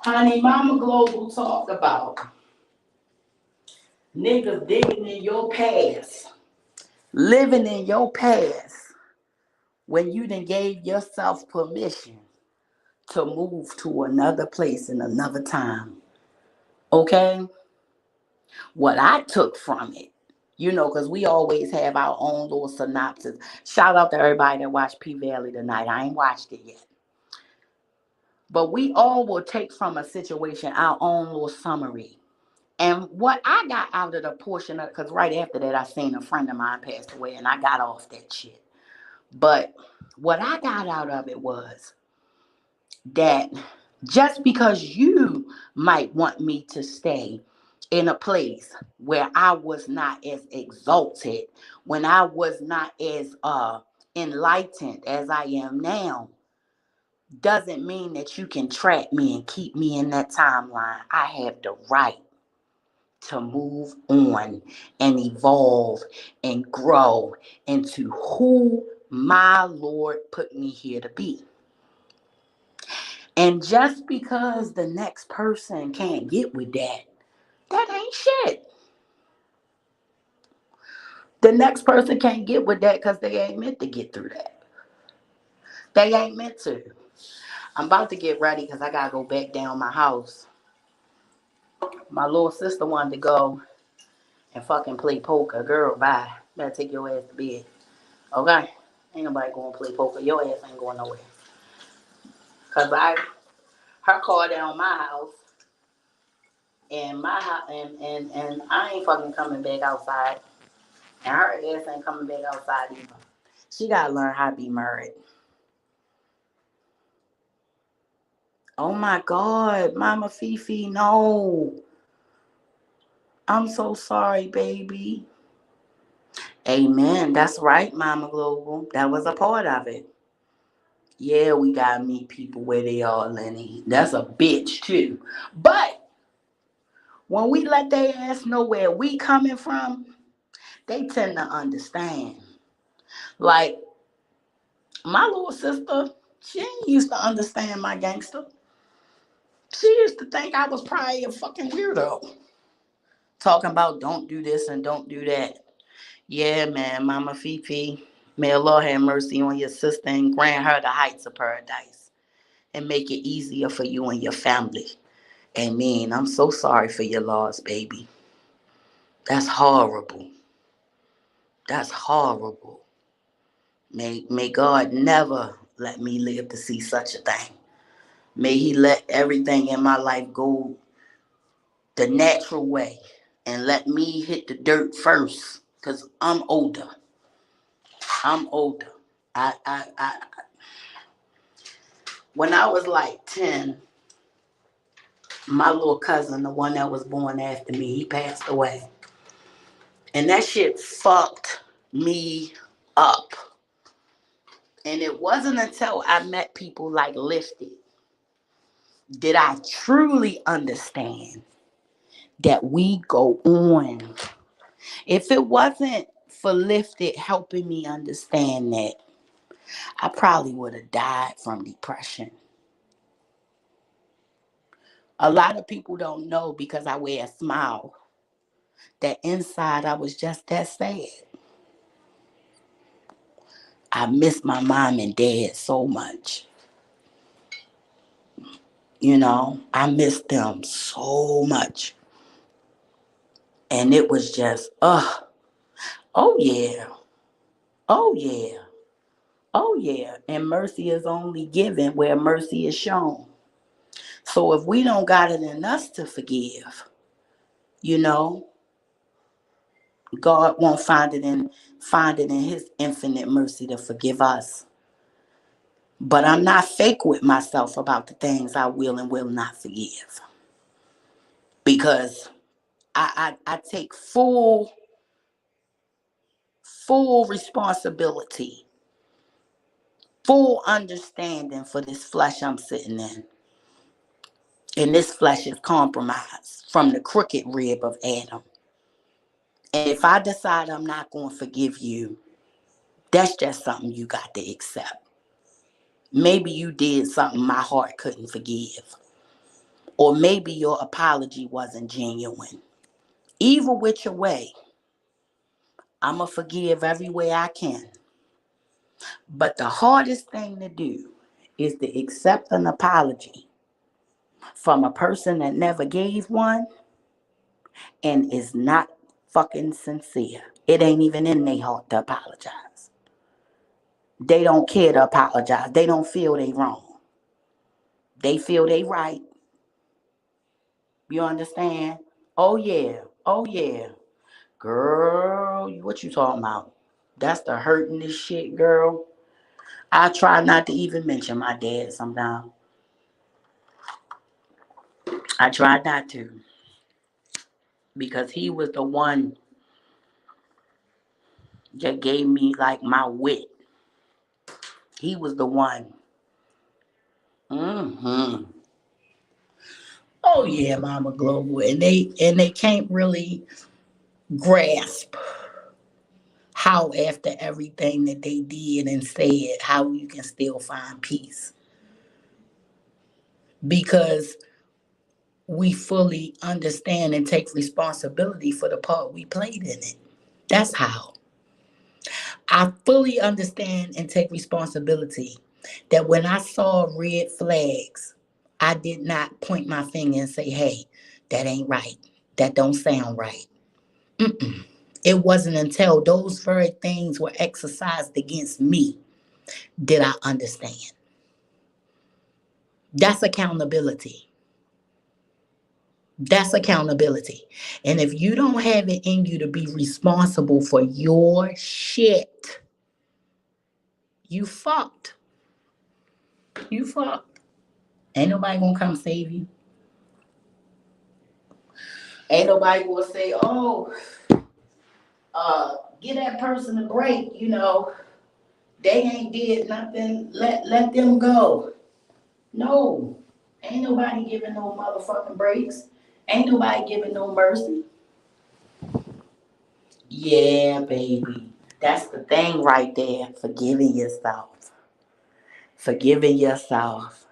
Honey, Mama Global talked about niggas digging in your past, living in your past when you done gave yourself permission to move to another place in another time. Okay? What I took from it, because we always have our own little synopsis. Shout out to everybody that watched P Valley tonight. I ain't watched it yet. But we all will take from a situation our own little summary. And what I got out of the portion of, because right after that, I seen a friend of mine passed away and I got off that shit. But what I got out of it was that just because you might want me to stay in a place where I was not as exalted, when I was not as enlightened as I am now, doesn't mean that you can trap me and keep me in that timeline. I have the right to move on and evolve and grow into who my Lord put me here to be. And just because the next person can't get with that, that ain't shit. The next person can't get with that because they ain't meant to get through that. They ain't meant to. I'm about to get ready because I gotta go back down my house. My little sister wanted to go and fucking play poker. Girl, bye. Better take your ass to bed. Okay? Ain't nobody going to play poker. Your ass ain't going nowhere. Cause her car down my house, and my house, and I ain't fucking coming back outside. And her ass ain't coming back outside either. She gotta learn how to be married. Oh my God, Mama Fifi, no. I'm so sorry, baby. Amen. That's right, Mama Global. That was a part of it. Yeah, we gotta meet people where they are, Lenny. That's a bitch too. But when we let their ass know where we coming from, they tend to understand. Like my little sister, she ain't used to understand my gangster. She used to think I was probably a fucking weirdo. Talking about don't do this and don't do that. Yeah, man, Mama Fifi, may Allah have mercy on your sister and grant her the heights of paradise and make it easier for you and your family. Amen. I'm so sorry for your loss, baby. That's horrible. That's horrible. May God never let me live to see such a thing. May He let everything in my life go the natural way and let me hit the dirt first because I'm older. I'm older. I when I was like 10, my little cousin, the one that was born after me, he passed away. And that shit fucked me up. And it wasn't until I met people like Lifted did I truly understand that we go on. If it wasn't for Lifted helping me understand that, I probably would have died from depression. A lot of people don't know because I wear a smile that inside I was just that sad. I miss my mom and dad so much. I miss them so much. And it was just, oh yeah, oh yeah, oh yeah. And mercy is only given where mercy is shown. So if we don't got it in us to forgive, you know, God won't find it in his infinite mercy to forgive us. But I'm not fake with myself about the things I will and will not forgive. Because I take full responsibility, full understanding for this flesh I'm sitting in. And this flesh is compromised from the crooked rib of Adam. And if I decide I'm not going to forgive you, that's just something you got to accept. Maybe you did something my heart couldn't forgive. Or maybe your apology wasn't genuine. Either which way, I'm going to forgive every way I can. But the hardest thing to do is to accept an apology from a person that never gave one and is not fucking sincere. It ain't even in their heart to apologize. They don't care to apologize. They don't feel they wrong. They feel they right. You understand? Oh yeah. Oh yeah. Girl, what you talking about? That's the hurting this shit, girl. I try not to even mention my dad sometimes. I try not to because he was the one that gave me like my wit. He was the one. Hmm. Oh yeah, Mama Global, and they can't really grasp how after everything that they did and said, how you can still find peace because we fully understand and take responsibility for the part we played in it. That's how. I fully understand and take responsibility that when I saw red flags, I did not point my finger and say, hey, that ain't right. That don't sound right. Mm-mm. It wasn't until those very things were exercised against me did I understand. That's accountability. That's accountability. And if you don't have it in you to be responsible for your shit, you fucked. You fucked. Ain't nobody gonna come save you. Ain't nobody gonna say, oh, give that person a break, they ain't did nothing. Let them go. No. Ain't nobody giving no motherfucking breaks. Ain't nobody giving no mercy. Yeah, baby. That's the thing right there. Forgiving yourself. Forgiving yourself.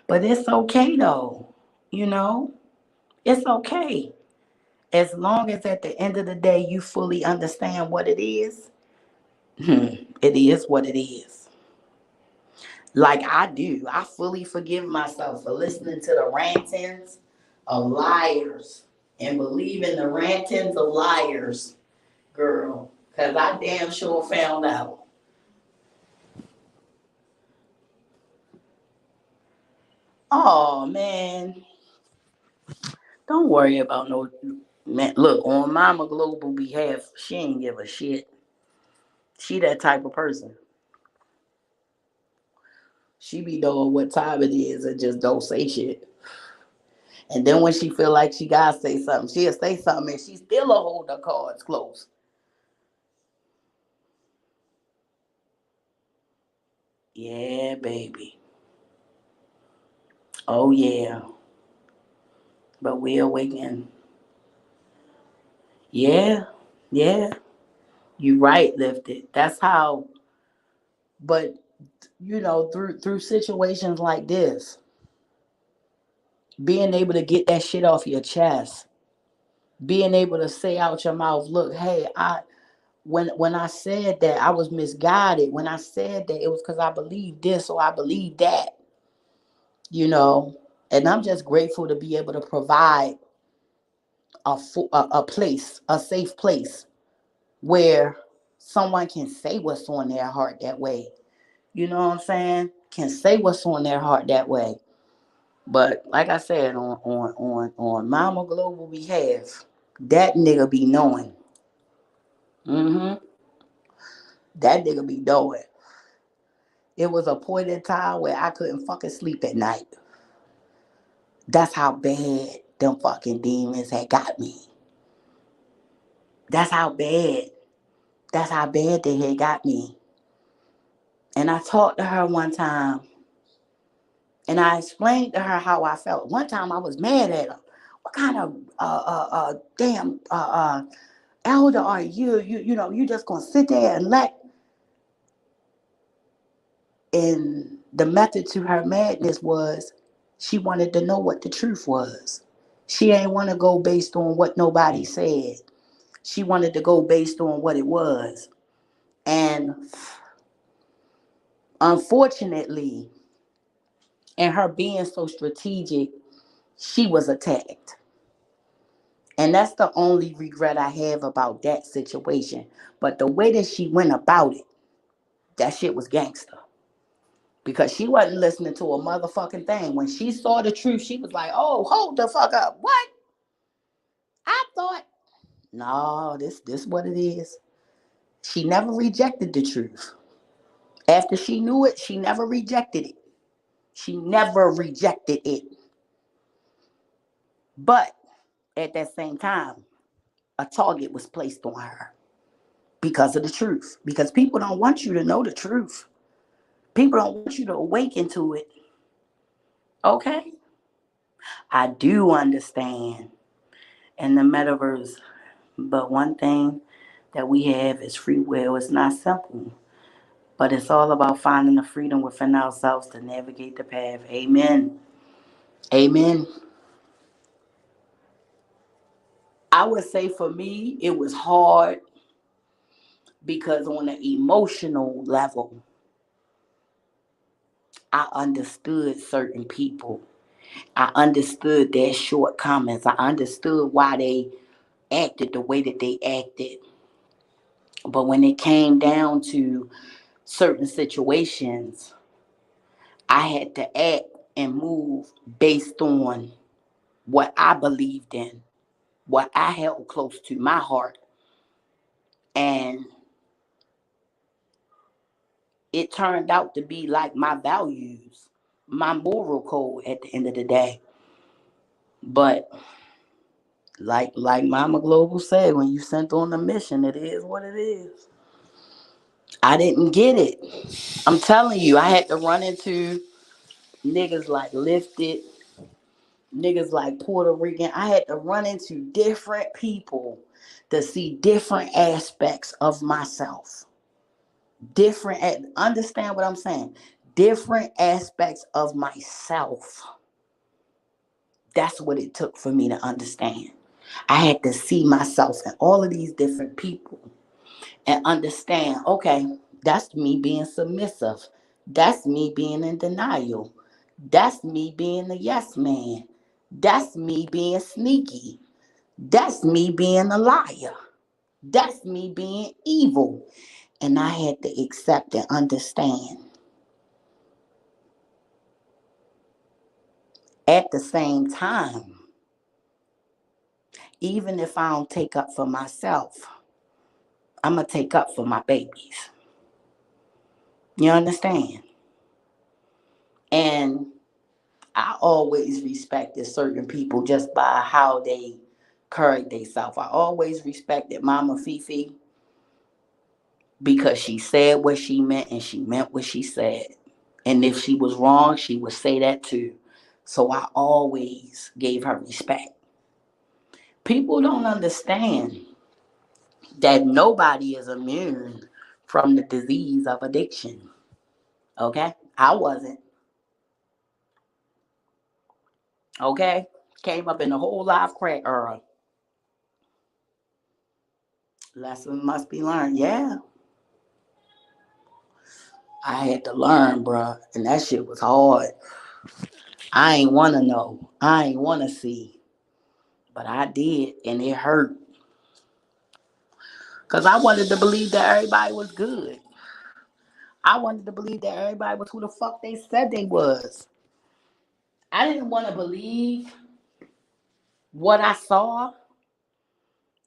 But it's okay though. You know? It's okay. As long as at the end of the day you fully understand what it is, it is what it is. Like I do. I fully forgive myself for listening to the rantings of liars and believing the rantings of liars, girl. Because I damn sure found out. Oh, man. Don't worry about no. Man, look, on Mama Global behalf, she ain't give a shit. She that type of person. She be knowing what time it is and just don't say shit. And then when she feel like she gotta say something, she'll say something and she still will hold her cards close. Yeah, baby. Oh yeah. But we awaken. Yeah, yeah. You right, lifted. That's how. But through situations like this, being able to get that shit off your chest, being able to say out your mouth, look, hey, when I said that, I was misguided. When I said that, it was because I believed this or I believed that. You know. And I'm just grateful to be able to provide a place, a safe place where someone can say what's on their heart that way. You know what I'm saying? Can say what's on their heart that way. But like I said, on Mama Global behalf, that nigga be knowing. Mm-hmm. That nigga be knowing. It was a point in time where I couldn't fucking sleep at night. That's how bad them fucking demons had got me. That's how bad. That's how bad they had got me. And I talked to her one time and I explained to her how I felt. One time I was mad at her. What kind of damn elder are you? You just gonna sit there and let. And the method to her madness was she wanted to know what the truth was. She ain't want to go based on what nobody said. She wanted to go based on what it was. And unfortunately, in her being so strategic, she was attacked. And that's the only regret I have about that situation. But the way that she went about it, that shit was gangster. Because she wasn't listening to a motherfucking thing. When she saw the truth, she was like, oh, hold the fuck up. What? I thought, no, this what it is. She never rejected the truth. After she knew it, she never rejected it. She never rejected it. But at that same time, a target was placed on her because of the truth. Because people don't want you to know the truth. People don't want you to awaken to it. Okay? I do understand in the metaverse, but one thing that we have is free will. It's not simple, but it's all about finding the freedom within ourselves to navigate the path. Amen. Amen. I would say for me, it was hard because on an emotional level, I understood certain people. I understood their shortcomings. I understood why they acted the way that they acted. But when it came down to certain situations, I had to act and move based on what I believed in, what I held close to my heart. And it turned out to be like my values, my moral code at the end of the day. But like Mama Global said, when you sent on a mission, it is what it is. I didn't get it. I'm telling you, I had to run into niggas like Lifted, niggas like Puerto Rican. I had to run into different people to see different aspects of myself. Understand what I'm saying? Different aspects of myself. That's what it took for me to understand. I had to see myself in all of these different people and understand, okay, that's me being submissive. That's me being in denial. That's me being a yes man. That's me being sneaky. That's me being a liar. That's me being evil. And I had to accept and understand. At the same time, even if I don't take up for myself, I'm going to take up for my babies. You understand? And I always respected certain people just by how they carried themselves. I always respected Mama Fifi because she said what she meant and she meant what she said. And if she was wrong, she would say that too. So I always gave her respect. People don't understand that nobody is immune from the disease of addiction. Okay? I wasn't. Okay? Came up in the whole life crack era. Lesson must be learned. Yeah. I had to learn, bruh. And that shit was hard. I ain't want to know. I ain't want to see. But I did, and it hurt. Because I wanted to believe that everybody was good. I wanted to believe that everybody was who the fuck they said they was. I didn't want to believe what I saw.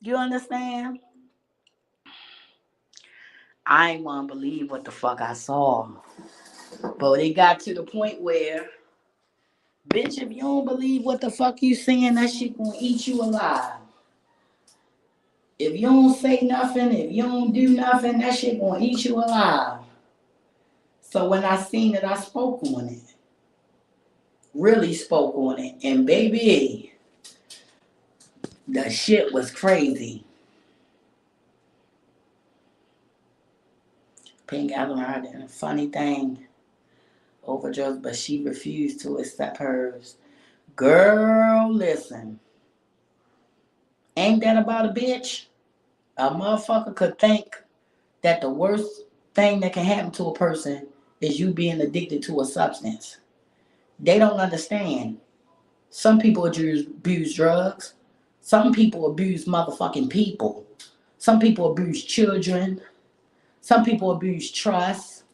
You understand? I ain't want to believe what the fuck I saw. But it got to the point where, bitch, if you don't believe what the fuck you seeing, that shit gonna eat you alive. If you don't say nothing, if you don't do nothing, that shit gonna eat you alive. So when I seen it, I spoke on it. Really spoke on it. And baby, the shit was crazy. Pink Allen, and a funny thing, overdose, but she refused to accept hers. Girl, listen. Ain't that about a bitch? A motherfucker could think that the worst thing that can happen to a person is you being addicted to a substance. They don't understand. Some people abuse drugs. Some people abuse motherfucking people. Some people abuse children. Some people abuse trust.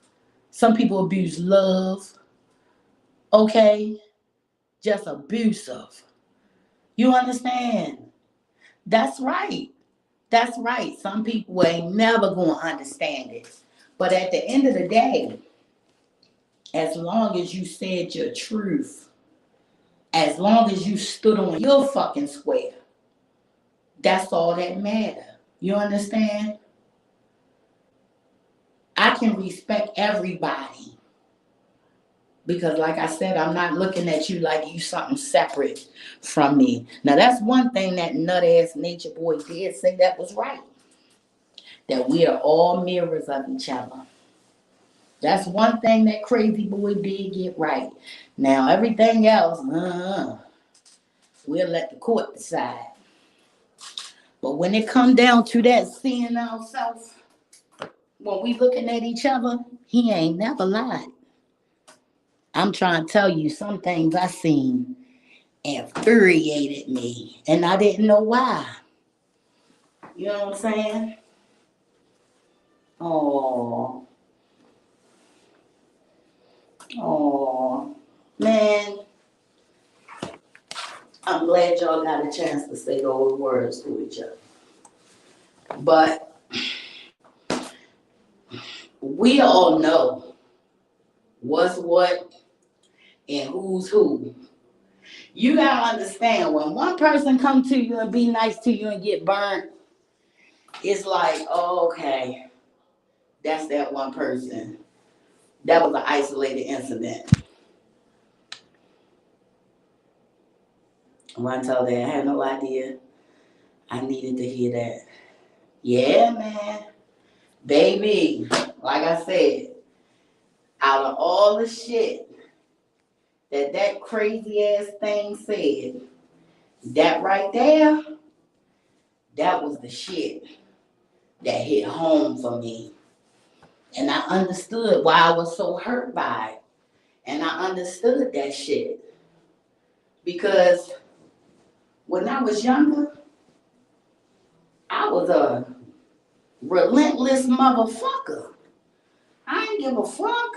Some people abuse love. Okay? Just abusive. You understand? That's right. That's right. Some people ain't never going to understand it. But at the end of the day, as long as you said your truth, as long as you stood on your fucking square, that's all that matter. You understand? I can respect everybody. Because like I said, I'm not looking at you like you something separate from me. Now that's one thing that nut-ass nature boy did say that was right. That we are all mirrors of each other. That's one thing that crazy boy did get right. Now everything else, we'll let the court decide. But when it come down to that seeing ourselves, when we looking at each other, he ain't never lied. I'm trying to tell you some things I seen infuriated me, and I didn't know why. You know what I'm saying? Oh, oh, man. I'm glad y'all got a chance to say those words to each other. But we all know what's what and who's who. You gotta understand, when one person come to you and be nice to you and get burnt, it's like, oh, okay, that's that one person. That was an isolated incident. When I told that, I had no idea I needed to hear that. Yeah, man. Baby, like I said, out of all the shit that crazy ass thing said, that right there, that was the shit that hit home for me. And I understood why I was so hurt by it. And I understood that shit. Because when I was younger, I was a relentless motherfucker. I ain't give a fuck,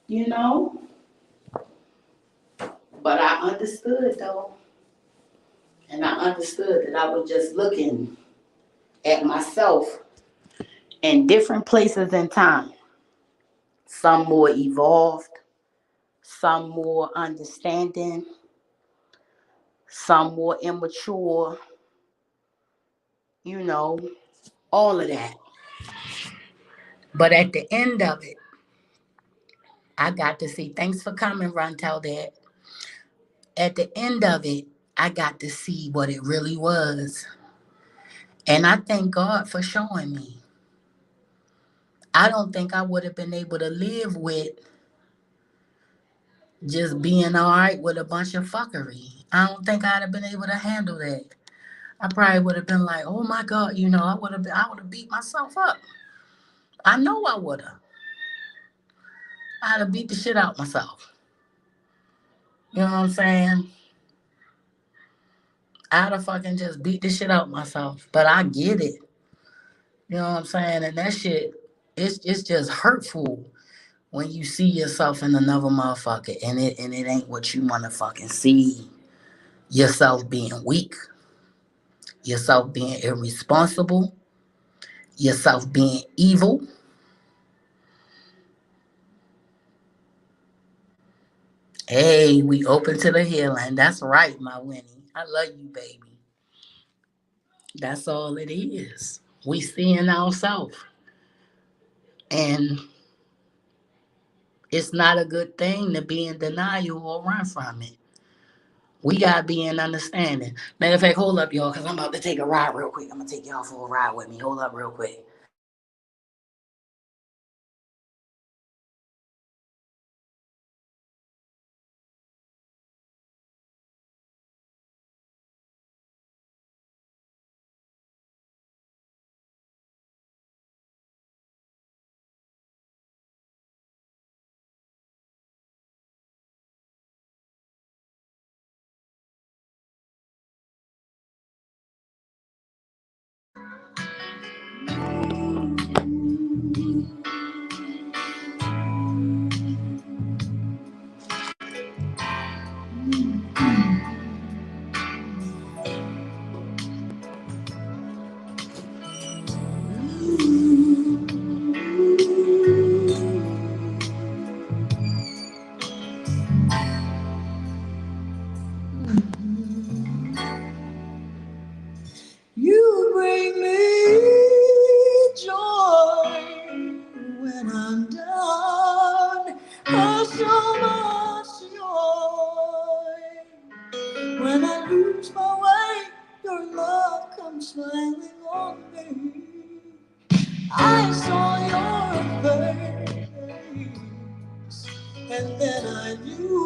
you know. But I understood though. And I understood that I was just looking at myself in different places in time. Some more evolved, some more understanding, some more immature, you know, all of that. But at the end of it, I got to see, thanks for coming, Rontel Dad. At the end of it, I got to see what it really was. And I thank God for showing me. I don't think I would have been able to live with just being all right with a bunch of fuckery. I don't think I'd have been able to handle that. I probably would have been like, oh my God, I would have beat myself up. I know I would have. I'd have beat the shit out myself. You know what I'm saying? I'd have fucking just beat the shit out myself. But I get it. You know what I'm saying? And that shit, it's just hurtful when you see yourself in another motherfucker and it ain't what you wanna fucking see. Yourself being weak, yourself being irresponsible, yourself being evil. Hey, we open to the healing. That's right, my Winnie. I love you, baby. That's all it is. We seeing ourselves. And it's not a good thing to be in denial or run from it. We gotta be in understanding. Matter of fact, hold up, y'all, because I'm about to take a ride real quick. I'm gonna take y'all for a ride with me. Hold up real quick. You bring me joy when I'm down. Oh, so much joy. When I lose my way, your love comes smiling on me. I saw your face, and then I knew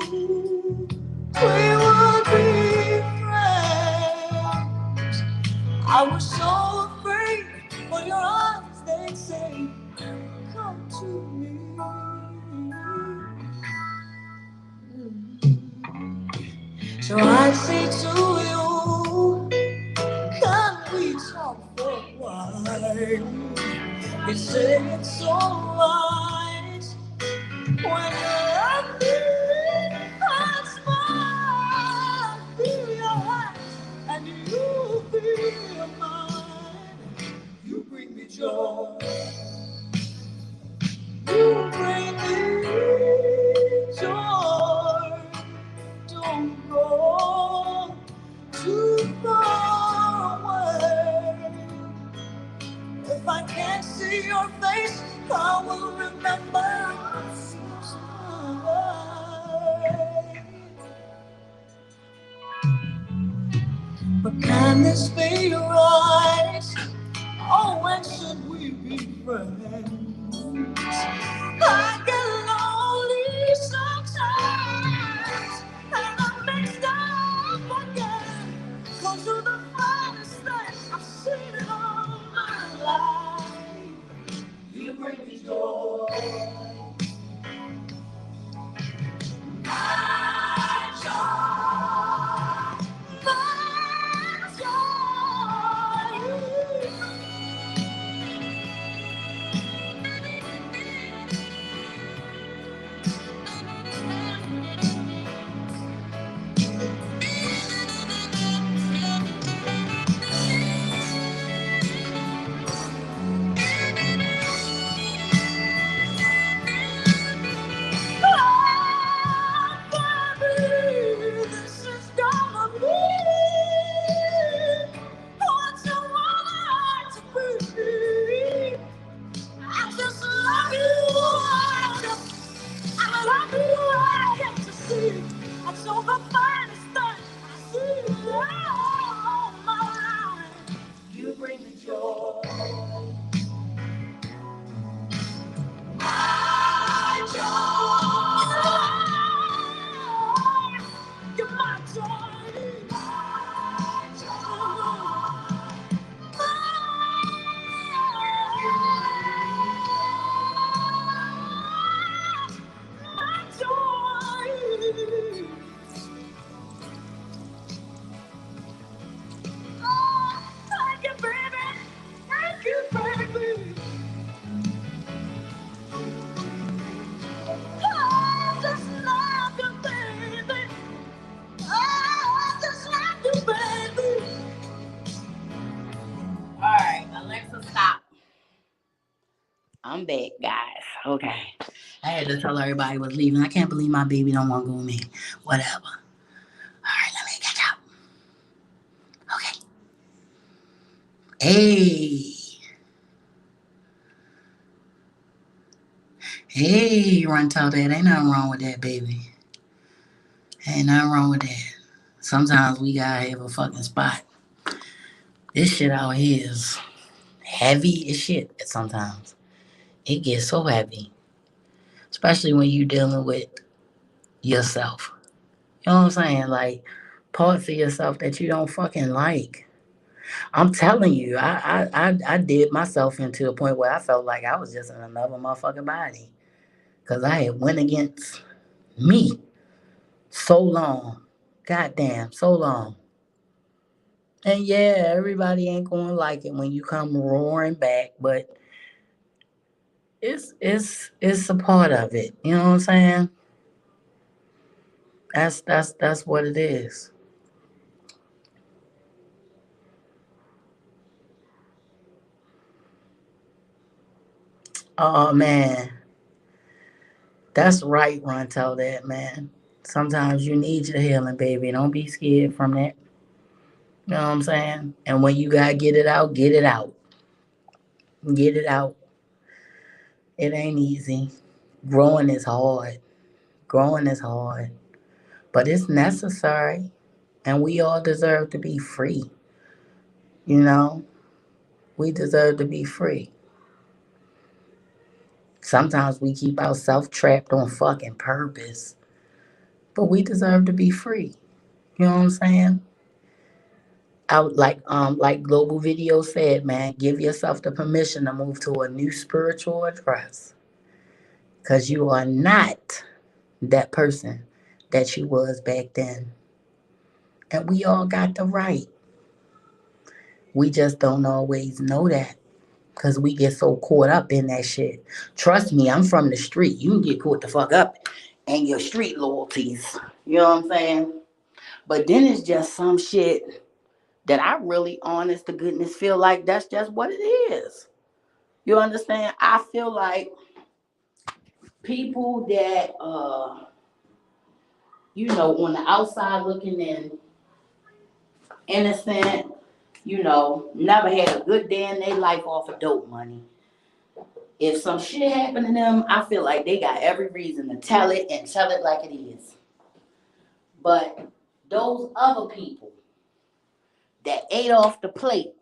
we would be friends. I was so afraid, but your eyes, they say, come to me. So I say to you, can we talk for a while? You say it's alright when you're at me. I smile, feel your hands, and you feel mine. You bring me joy. You bring me joy. Don't go too far away. If I can't see your face, I will remember. But can this be right? Oh, when should we be friends? I get lonely sometimes, and I'm mixed up again. 'Cause you're the finest thing I've seen in all my life. You bring me joy. My joy. My joy. I'm back, guys. Okay. I had to tell everybody was leaving. I can't believe my baby don't want to go with me. Whatever. All right, let me catch up. Okay. Hey. Hey, run tell that. Ain't nothing wrong with that, baby. Ain't nothing wrong with that. Sometimes we gotta have a fucking spot. This shit out here is heavy as shit sometimes. It gets so heavy. Especially when you dealing with yourself. You know what I'm saying? Like parts of yourself that you don't fucking like. I'm telling you, I did myself into a point where I felt like I was just in another motherfucking body. Cause I had went against me so long. Goddamn, so long. And yeah, everybody ain't gonna like it when you come roaring back, but it's a part of it. You know what I'm saying? That's what it is. Oh man, that's right, Rontel. That man. Sometimes you need your healing, baby. Don't be scared from that. You know what I'm saying? And when you gotta get it out, get it out. Get it out. It ain't easy. Growing is hard. Growing is hard. But it's necessary. And we all deserve to be free. You know? We deserve to be free. Sometimes we keep ourselves trapped on fucking purpose. But we deserve to be free. You know what I'm saying? Out like Global Video said, man, give yourself the permission to move to a new spiritual address. Cause you are not that person that you was back then. And we all got the right. We just don't always know that. Cause we get so caught up in that shit. Trust me, I'm from the street. You can get caught the fuck up in your street loyalties. You know what I'm saying? But then it's just some shit that I really, honest to goodness, feel like that's just what it is. You understand? I feel like people that on the outside looking in, innocent, never had a good day in their life off of dope money. If some shit happened to them, I feel like they got every reason to tell it and tell it like it is. But those other people that ate off the plate,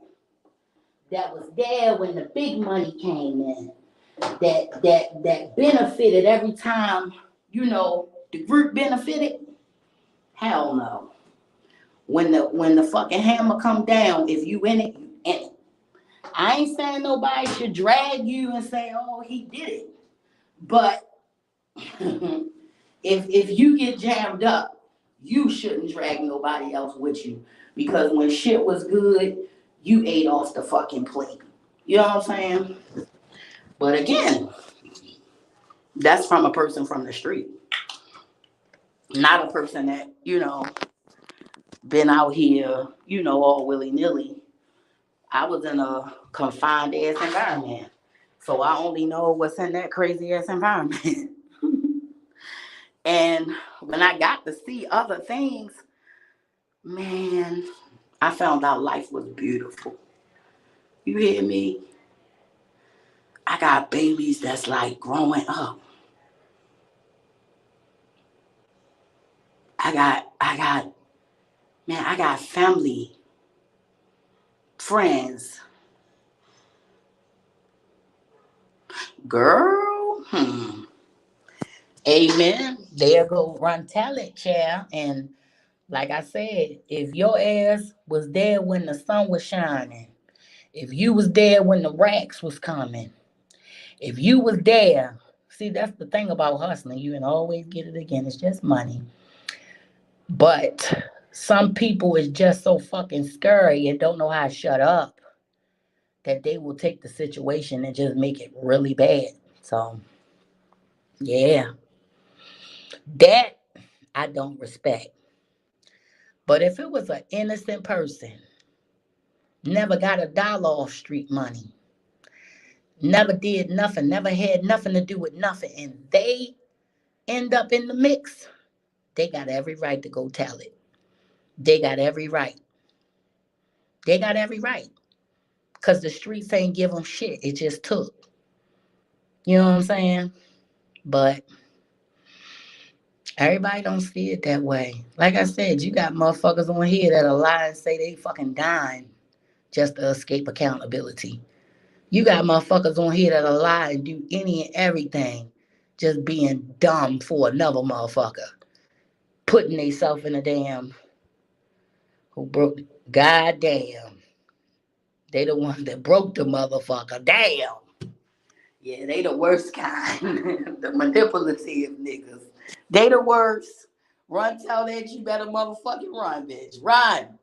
that was there when the big money came in, that benefited every time, the group benefited, hell no. When the fucking hammer come down, if you in it, you in it. I ain't saying nobody should drag you and say, oh, he did it. But if you get jammed up, you shouldn't drag nobody else with you. Because when shit was good, you ate off the fucking plate. You know what I'm saying? But again, that's from a person from the street. Not a person that, been out here, all willy-nilly. I was in a confined ass environment. So I only know what's in that crazy ass environment. And when I got to see other things, man, I found out life was beautiful. You hear me? I got babies that's like growing up. I got family, friends. Girl, amen. There go run talent, child. And like I said, if your ass was there when the sun was shining, if you was there when the racks was coming, if you was there, see that's the thing about hustling. You can always get it again. It's just money. But some people is just so fucking scary and don't know how to shut up that they will take the situation and just make it really bad. So yeah, that I don't respect. But if it was an innocent person, never got a dollar off street money, never did nothing, never had nothing to do with nothing, and they end up in the mix, they got every right to go tell it. They got every right. They got every right. Because the streets ain't give them shit. It just took. You know what I'm saying? But everybody don't see it that way. Like I said, you got motherfuckers on here that'll lie and say they fucking dying just to escape accountability. You got motherfuckers on here that'll lie and do any and everything just being dumb for another motherfucker. Putting themselves in a damn who broke goddamn. They the ones that broke the motherfucker. Damn. Yeah, they the worst kind. The manipulative niggas. They the worst. Run, tell that you better motherfucking run, bitch. Run.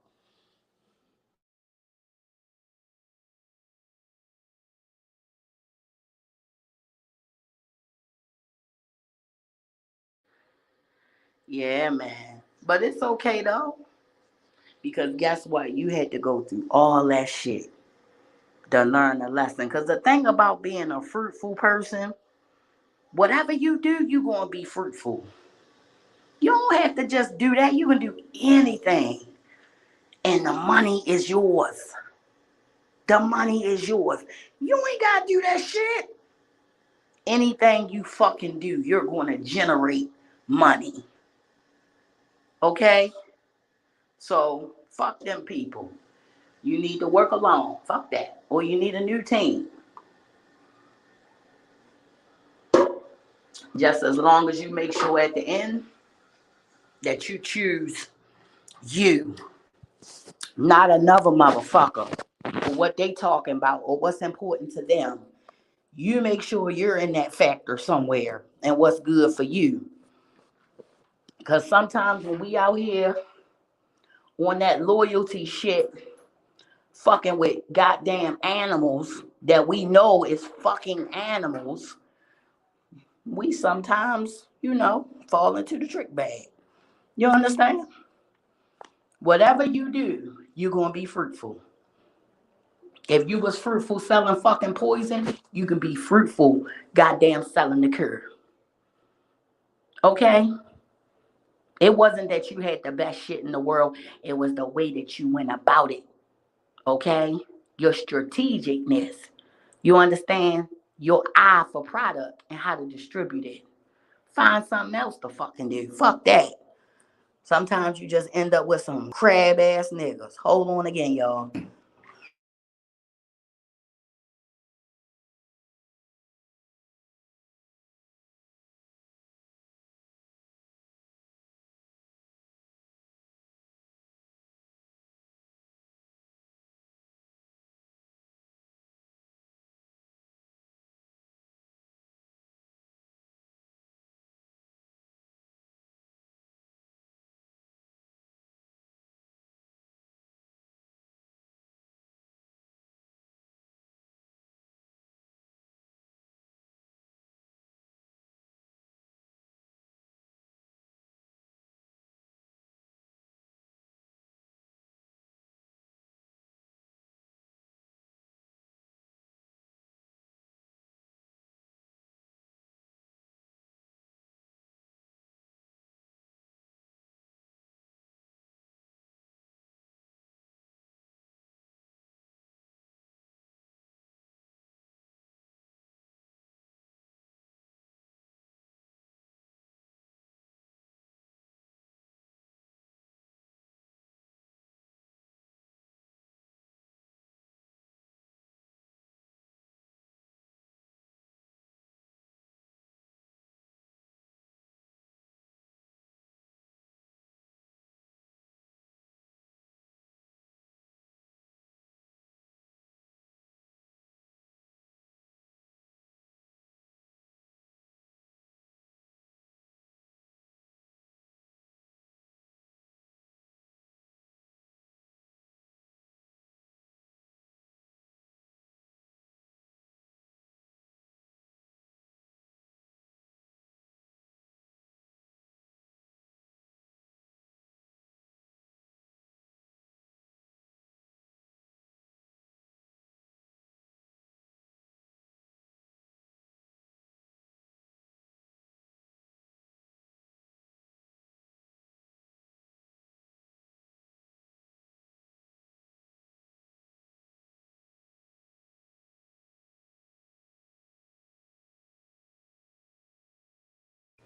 Yeah, man. But it's okay though. Because guess what? You had to go through all that shit to learn a lesson. Because the thing about being a fruitful person, whatever you do, you're going to be fruitful. You don't have to just do that. You can do anything. And the money is yours. The money is yours. You ain't got to do that shit. Anything you fucking do, you're going to generate money. Okay? So, fuck them people. You need to work alone. Fuck that. Or you need a new team. Just as long as you make sure at the end that you choose you, not another motherfucker, or what they talking about or what's important to them. You make sure you're in that factor somewhere and what's good for you. Because sometimes when we out here on that loyalty shit, fucking with goddamn animals that we know is fucking animals, we sometimes, fall into the trick bag. You understand? Whatever you do, you're gonna be fruitful. If you was fruitful selling fucking poison, you can be fruitful goddamn selling the cure. Okay? It wasn't that you had the best shit in the world, it was the way that you went about it. Okay? Your strategicness. You understand? Your eye for product and how to distribute it. Find something else to fucking do. Fuck that. Sometimes you just end up with some crab ass niggas. Hold on again, y'all.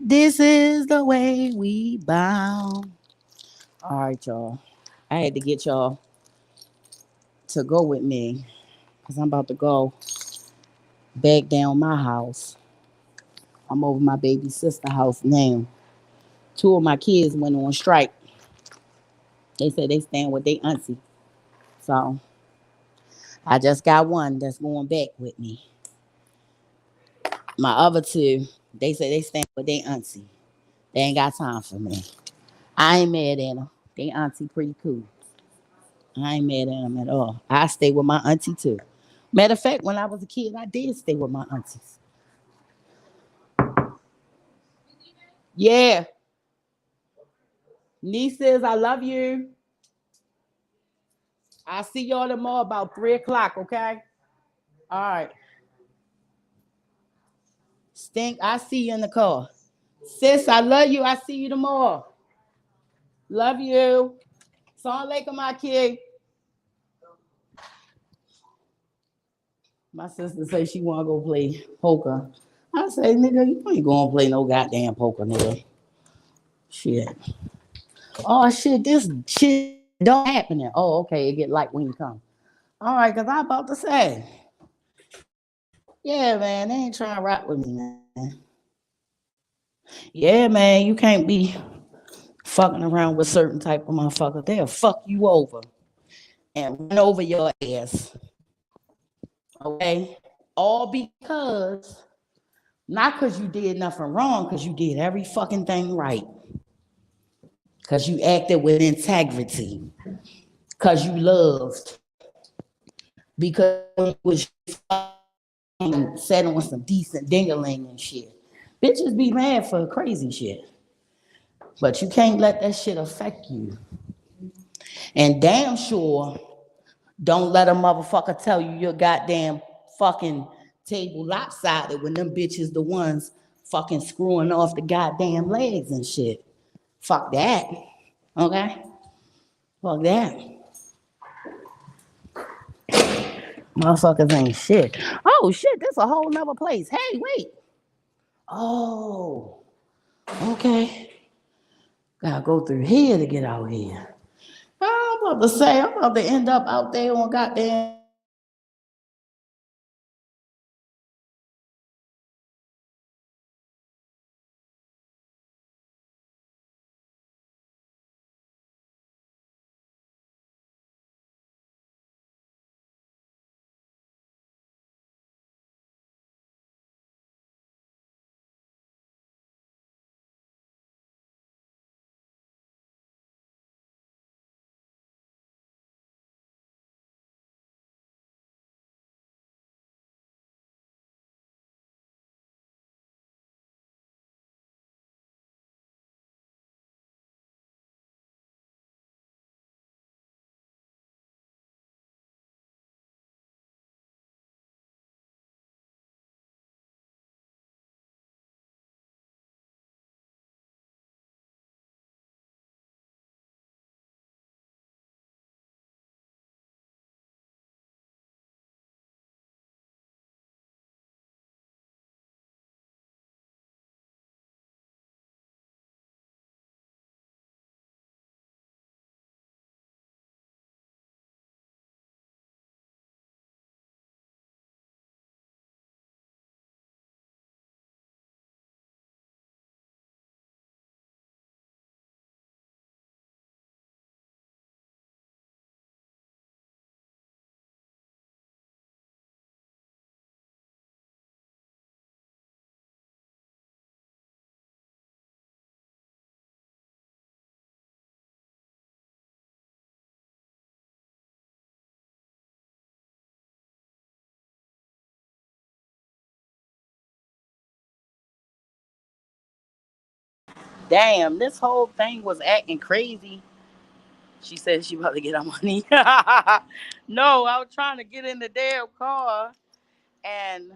This is the way we bound. All right, y'all. I had to get y'all to go with me because I'm about to go back down my house. I'm over my baby sister house now. Two of my kids went on strike. They said they stand with their auntie. So I just got one that's going back with me. My other two, they say they stand with their auntie. They ain't got time for me. I ain't mad at them. They auntie pretty cool. I ain't mad at them at all. I stay with my auntie too. Matter of fact, when I was a kid, I did stay with my aunties. Yeah. Nieces, I love you. I'll see y'all tomorrow about 3 o'clock, okay? All right. Stink, I see you in the car. Sis, I love you. I see you tomorrow. Love you. Salam alaikum, my kid. My sister say she wanna go play poker. I say, nigga, you ain't gonna play no goddamn poker, nigga. Shit. Oh shit, this shit don't happening. Oh, okay, it get light when you come. All right, cause I about to say, yeah, man, they ain't trying to rock with me, man. Yeah, man, you can't be fucking around with certain type of motherfuckers. They'll fuck you over and run over your ass. Okay, all because not because you did nothing wrong, because you did every fucking thing right. Because you acted with integrity. Because you loved. Because you was set on some decent dingaling and shit. Bitches be mad for crazy shit. But you can't let that shit affect you. And damn sure, don't let a motherfucker tell you your goddamn fucking table lopsided when them bitches the ones fucking screwing off the goddamn legs and shit. Fuck that. Okay? Fuck that. Motherfuckers ain't shit. Oh shit, this a whole nother place. Hey, wait. Oh, okay. Gotta go through here to get out here. I'm about to say, I'm about to end up out there on goddamn. Damn, this whole thing was acting crazy. She said she about to get her money. No, I was trying to get in the damn car and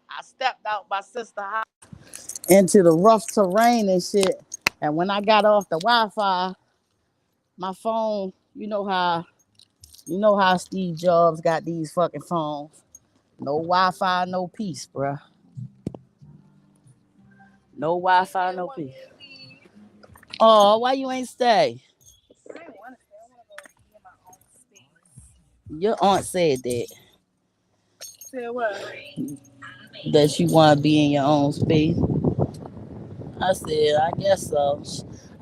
I stepped out my sister's house into the rough terrain and shit. And when I got off the Wi-Fi, my phone, you know how Steve Jobs got these fucking phones. No Wi-Fi, no peace, bruh. No Wi-Fi, no peace. Oh, why you ain't stay? I didn't want to stay. I want to go get my own space. Your aunt said that Said what? that you want to be in your own space. I said, I guess so.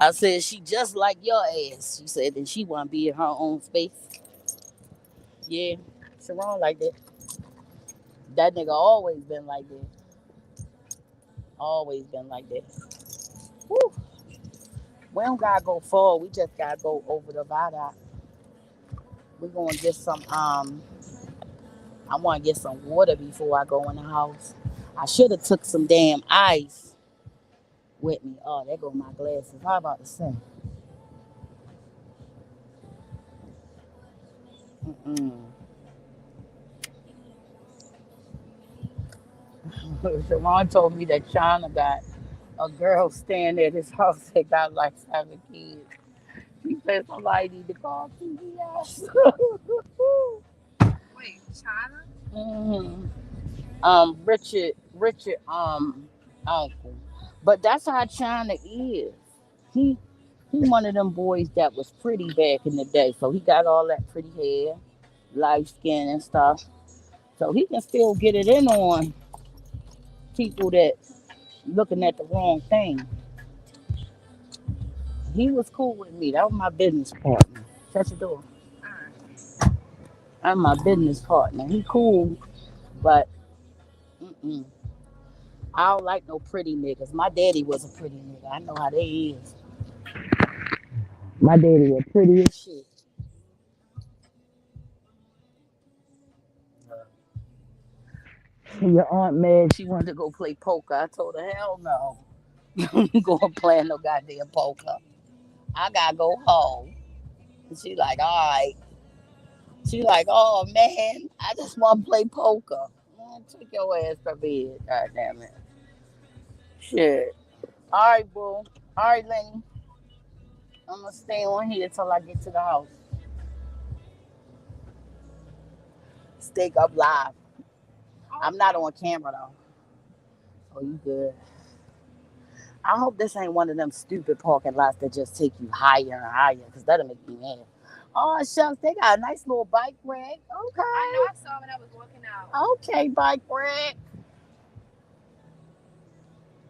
I said she just like your ass. She said that she want to be in her own space. Yeah, Sharon like that. That nigga always been like that. Always been like that. Woo. We don't gotta go forward. We just gotta go over the viaduct. We gonna get some. I want to get some water before I go in the house. I should have took some damn ice with me. Oh, there go my glasses. How about the same? Mm-mm. Sharon told me that China got a girl staying at his house that got like 7 kids. She said somebody need to call CPS. Wait, China? hmm Richard, uncle. But that's how China is. He he one of them boys that was pretty back in the day. So he got all that pretty hair, light skin and stuff. So he can still get it in on people that looking at the wrong thing. He was cool with me. That was my business partner. Shut your door. I'm my business partner. He cool, but mm-mm. I don't like no pretty niggas. My daddy was a pretty nigga. I know how they is. My daddy was pretty as shit. Your aunt mad she wanted to go play poker. I told her, hell no. You going to play no goddamn poker. I gotta go home. And she like, all right. She like, oh man, I just want to play poker. Man, take your ass to bed. God damn it. Shit. All right, boo. All right, Lenny. I'm gonna stay on here till I get to the house. Stay up live. I'm not on camera though. Oh, you good? I hope this ain't one of them stupid parking lots that just take you higher and higher, because that'll make me mad. Oh, shucks, they got a nice little bike rack. Okay. I know I saw when I was walking out. Okay, bike rack.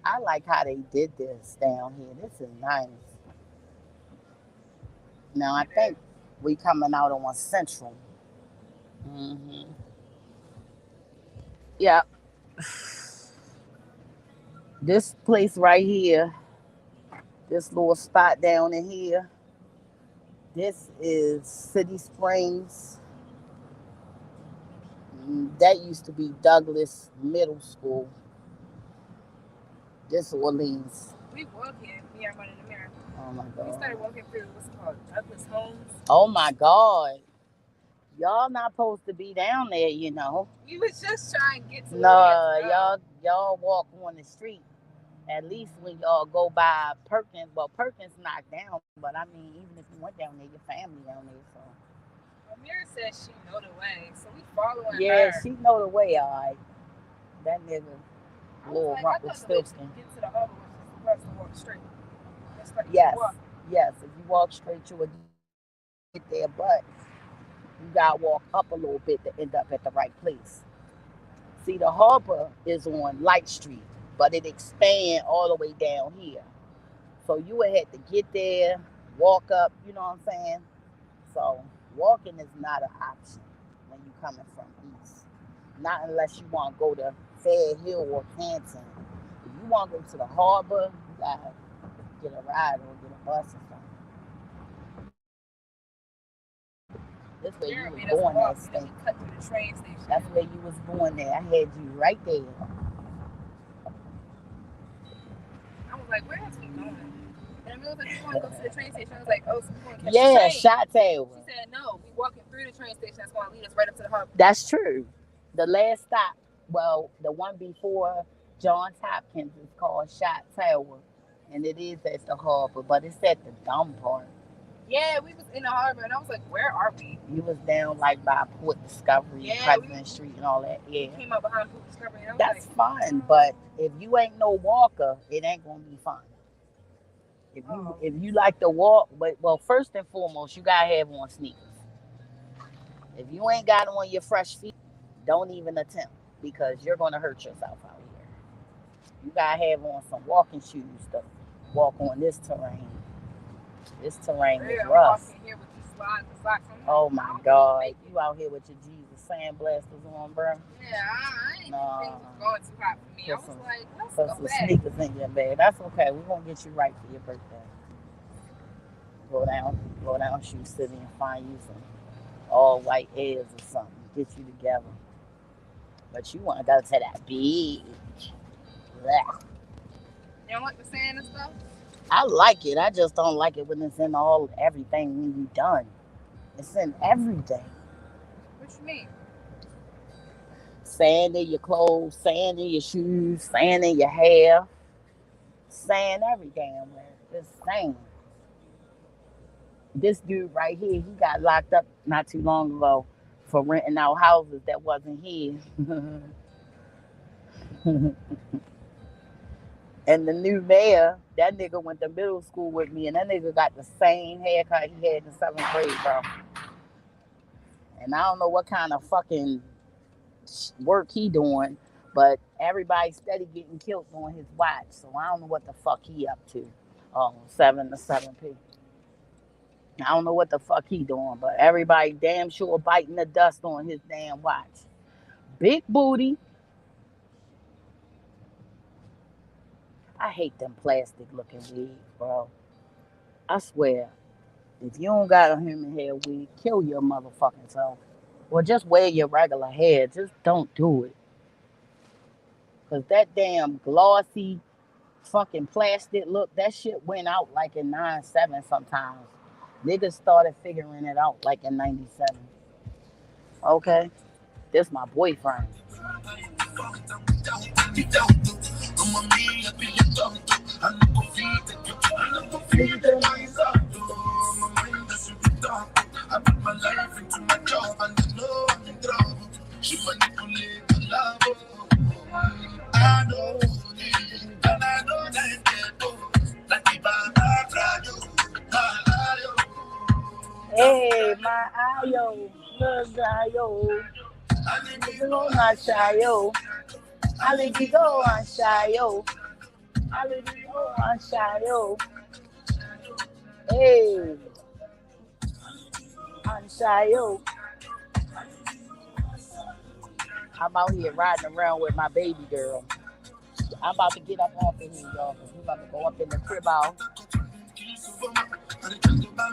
I like how they did this down here. This is nice. Now, I think we coming out on Central. hmm Yeah. This place right here, this little spot down in here, this is City Springs. That used to be Douglas Middle School. This Orleans. We walking. We are running the mirror. Oh my We God. started walking through what's it called? Douglas Homes. Oh my God. Y'all not supposed to be down there, you know. We was just trying to get to No, where we had to y'all walk on the street. At least when y'all go by Perkins, well, Perkins knocked down, but I mean, even if you went down there, your family down there, so. go. Amira said she know the way, so we following Yeah, her. she know the way, all right. That nigga, I was little like, I thought the way Rumpelstiltskin. to get to the harbor was just supposed to walk straight. Just like Yes, you walk. yes. If you walk straight, you would get there, but you gotta walk up a little bit to end up at the right place. See, the harbor is on Light Street, but it expand all the way down here. So you would have to get there, walk up, you know what I'm saying? So walking is not an option when you coming from east. Not unless you want to go to Fair Hill or Canton. If you want to go to the harbor, you gotta get a ride or get a bus or something. This way you Amira was made us born walk, that and then state. we cut through the train station. That's where you was born there. I had you right there. I was like, where is we going? And Amira was like, we want to go to the train station. I was like, oh, so we want to catch the Yeah, train. Shot Tower. She said, no, we walking through the train station. That's going to lead us right up to the harbor. That's true. The last stop, well, the one before Johns Hopkins is called Shot Tower, and it is at the harbor, but it's at the dumb part. Yeah, we was in the harbor, and I was like, where are we? You was down like by Port Discovery, President Street and all that. Yeah. Came up behind Port Discovery. And I was That's fun, but if you ain't no walker, it ain't gonna be fun. If you like to walk, well, first and foremost, you gotta have on sneakers. If you ain't got on your fresh feet, don't even attempt because you're gonna hurt yourself out here. You gotta have on some walking shoes to walk on this terrain. This terrain is rough. Here with these socks on. Oh my God, you out here with your Jesus sandblasters on, bro? Yeah, I ain't think it was going too hot for me. I was like, let's put go some back. Sneakers in your bag. That's okay. We're gonna get you right for your birthday. Go down Shoe City and find you some all white airs or something. Get you together. But you want to go to that beach. Blech. You don't like the sand and stuff? I like it. I just don't like it when it's in everything when you done. It's in everything. What you mean? Sand in your clothes, sand in your shoes, sand in your hair, sand every damn where. It's sand. This dude right here, he got locked up not too long ago for renting out houses that wasn't his. And the new mayor, that nigga went to middle school with me, and that nigga got the same haircut he had in 7th grade, bro. And I don't know what kind of fucking work he doing, but everybody steady getting killed on his watch, so I don't know what the fuck he up to. 7 to 7p. I don't know what the fuck he doing, but everybody damn sure biting the dust on his damn watch. Big booty. I hate them plastic looking wigs, bro. I swear, if you don't got a human hair wig, kill your motherfucking self. Or just wear your regular hair. Just don't do it. Because that damn glossy fucking plastic look, that shit went out like in 97 sometimes. Niggas started figuring it out like in 97. Okay? This my boyfriend. I put my life into my job and I know I'm in trouble. She manipulate the love. I know, and I know that like hey, my ayo, look ayo. Go on shayo. I let you go on shayo. I let you go on shayo. Hey. On shayo. I'm out here riding around with my baby girl. I'm about to get up off of here, y'all, because we're about to go up in the crib out.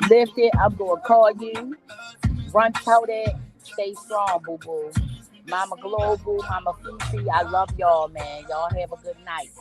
Lift it, I'm going to call you. Run out it. Stay strong, boo-boo. Mama Global, Mama Fifi, I love y'all, man. Y'all have a good night.